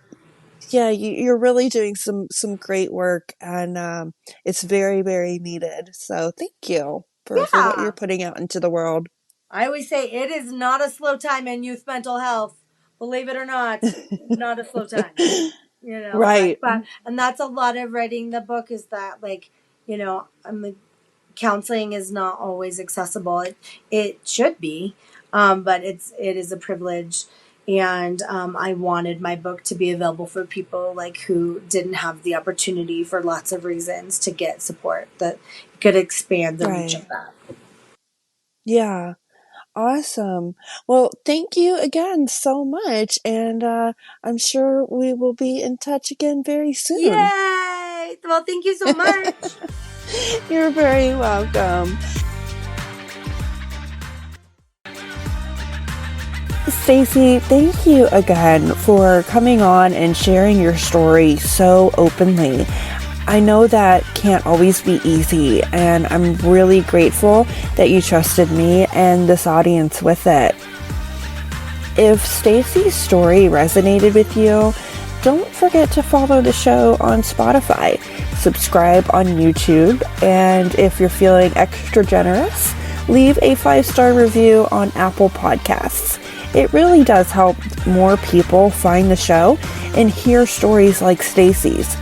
you're really doing some great work, and it's very, very needed. So thank you for what you're Yeah. putting out into the world. I always say it is not a slow time in youth mental health. Believe it or not, not a slow time. Right. And that's a lot of writing the book, is that, like, I'm like, counseling is not always accessible. It should be, but it is a privilege. And I wanted my book to be available for people like who didn't have the opportunity for lots of reasons to get support that could expand the reach of Right. that. Yeah. Awesome. Well, thank you again so much. And I'm sure we will be in touch again very soon. Yay! Well, thank you so much. You're very welcome. Stacy, thank you again for coming on and sharing your story so openly. I know that can't always be easy, and I'm really grateful that you trusted me and this audience with it. If Stacy's story resonated with you, don't forget to follow the show on Spotify, subscribe on YouTube, and if you're feeling extra generous, leave a 5-star review on Apple Podcasts. It really does help more people find the show and hear stories like Stacy's.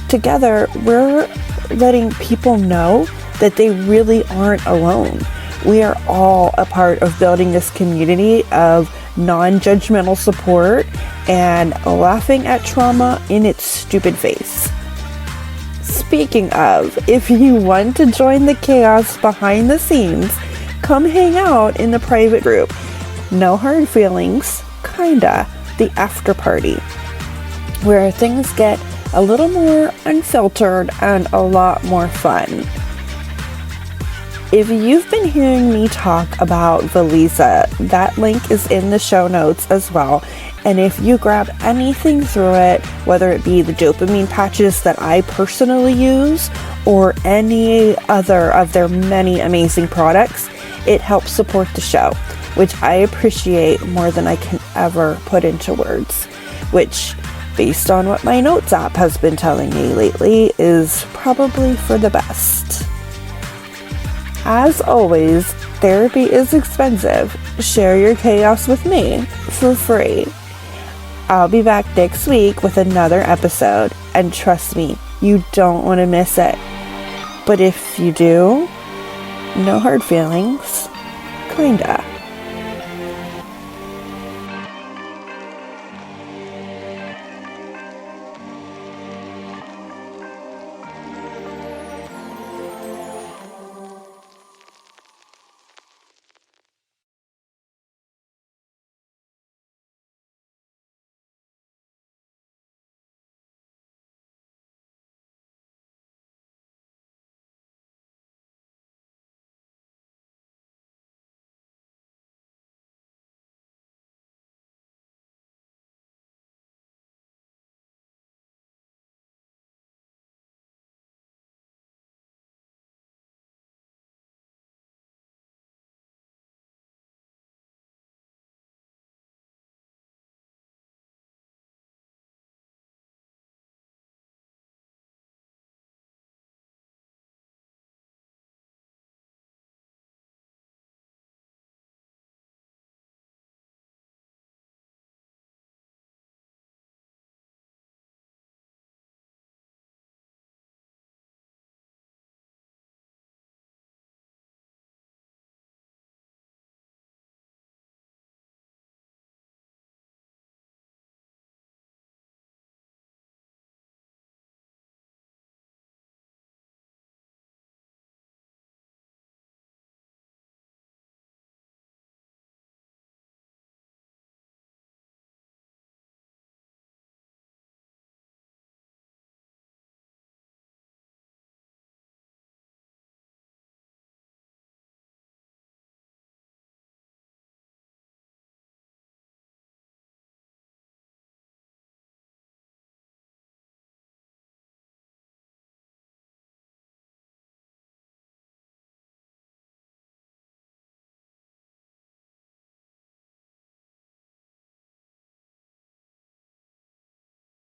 Together, we're letting people know that they really aren't alone. We are all a part of building this community of non-judgmental support and laughing at trauma in its stupid face. Speaking of, if you want to join the chaos behind the scenes, come hang out in the private group. No hard feelings, kinda, the after party, where things get a little more unfiltered and a lot more fun. If you've been hearing me talk about Valisa, that link is in the show notes as well. And if you grab anything through it, whether it be the dopamine patches that I personally use or any other of their many amazing products, it helps support the show, which I appreciate more than I can ever put into words, which, based on what my notes app has been telling me lately, is probably for the best. As always, therapy is expensive. Share your chaos with me for free. I'll be back next week with another episode, and trust me, you don't want to miss it. But if you do, no hard feelings, kinda.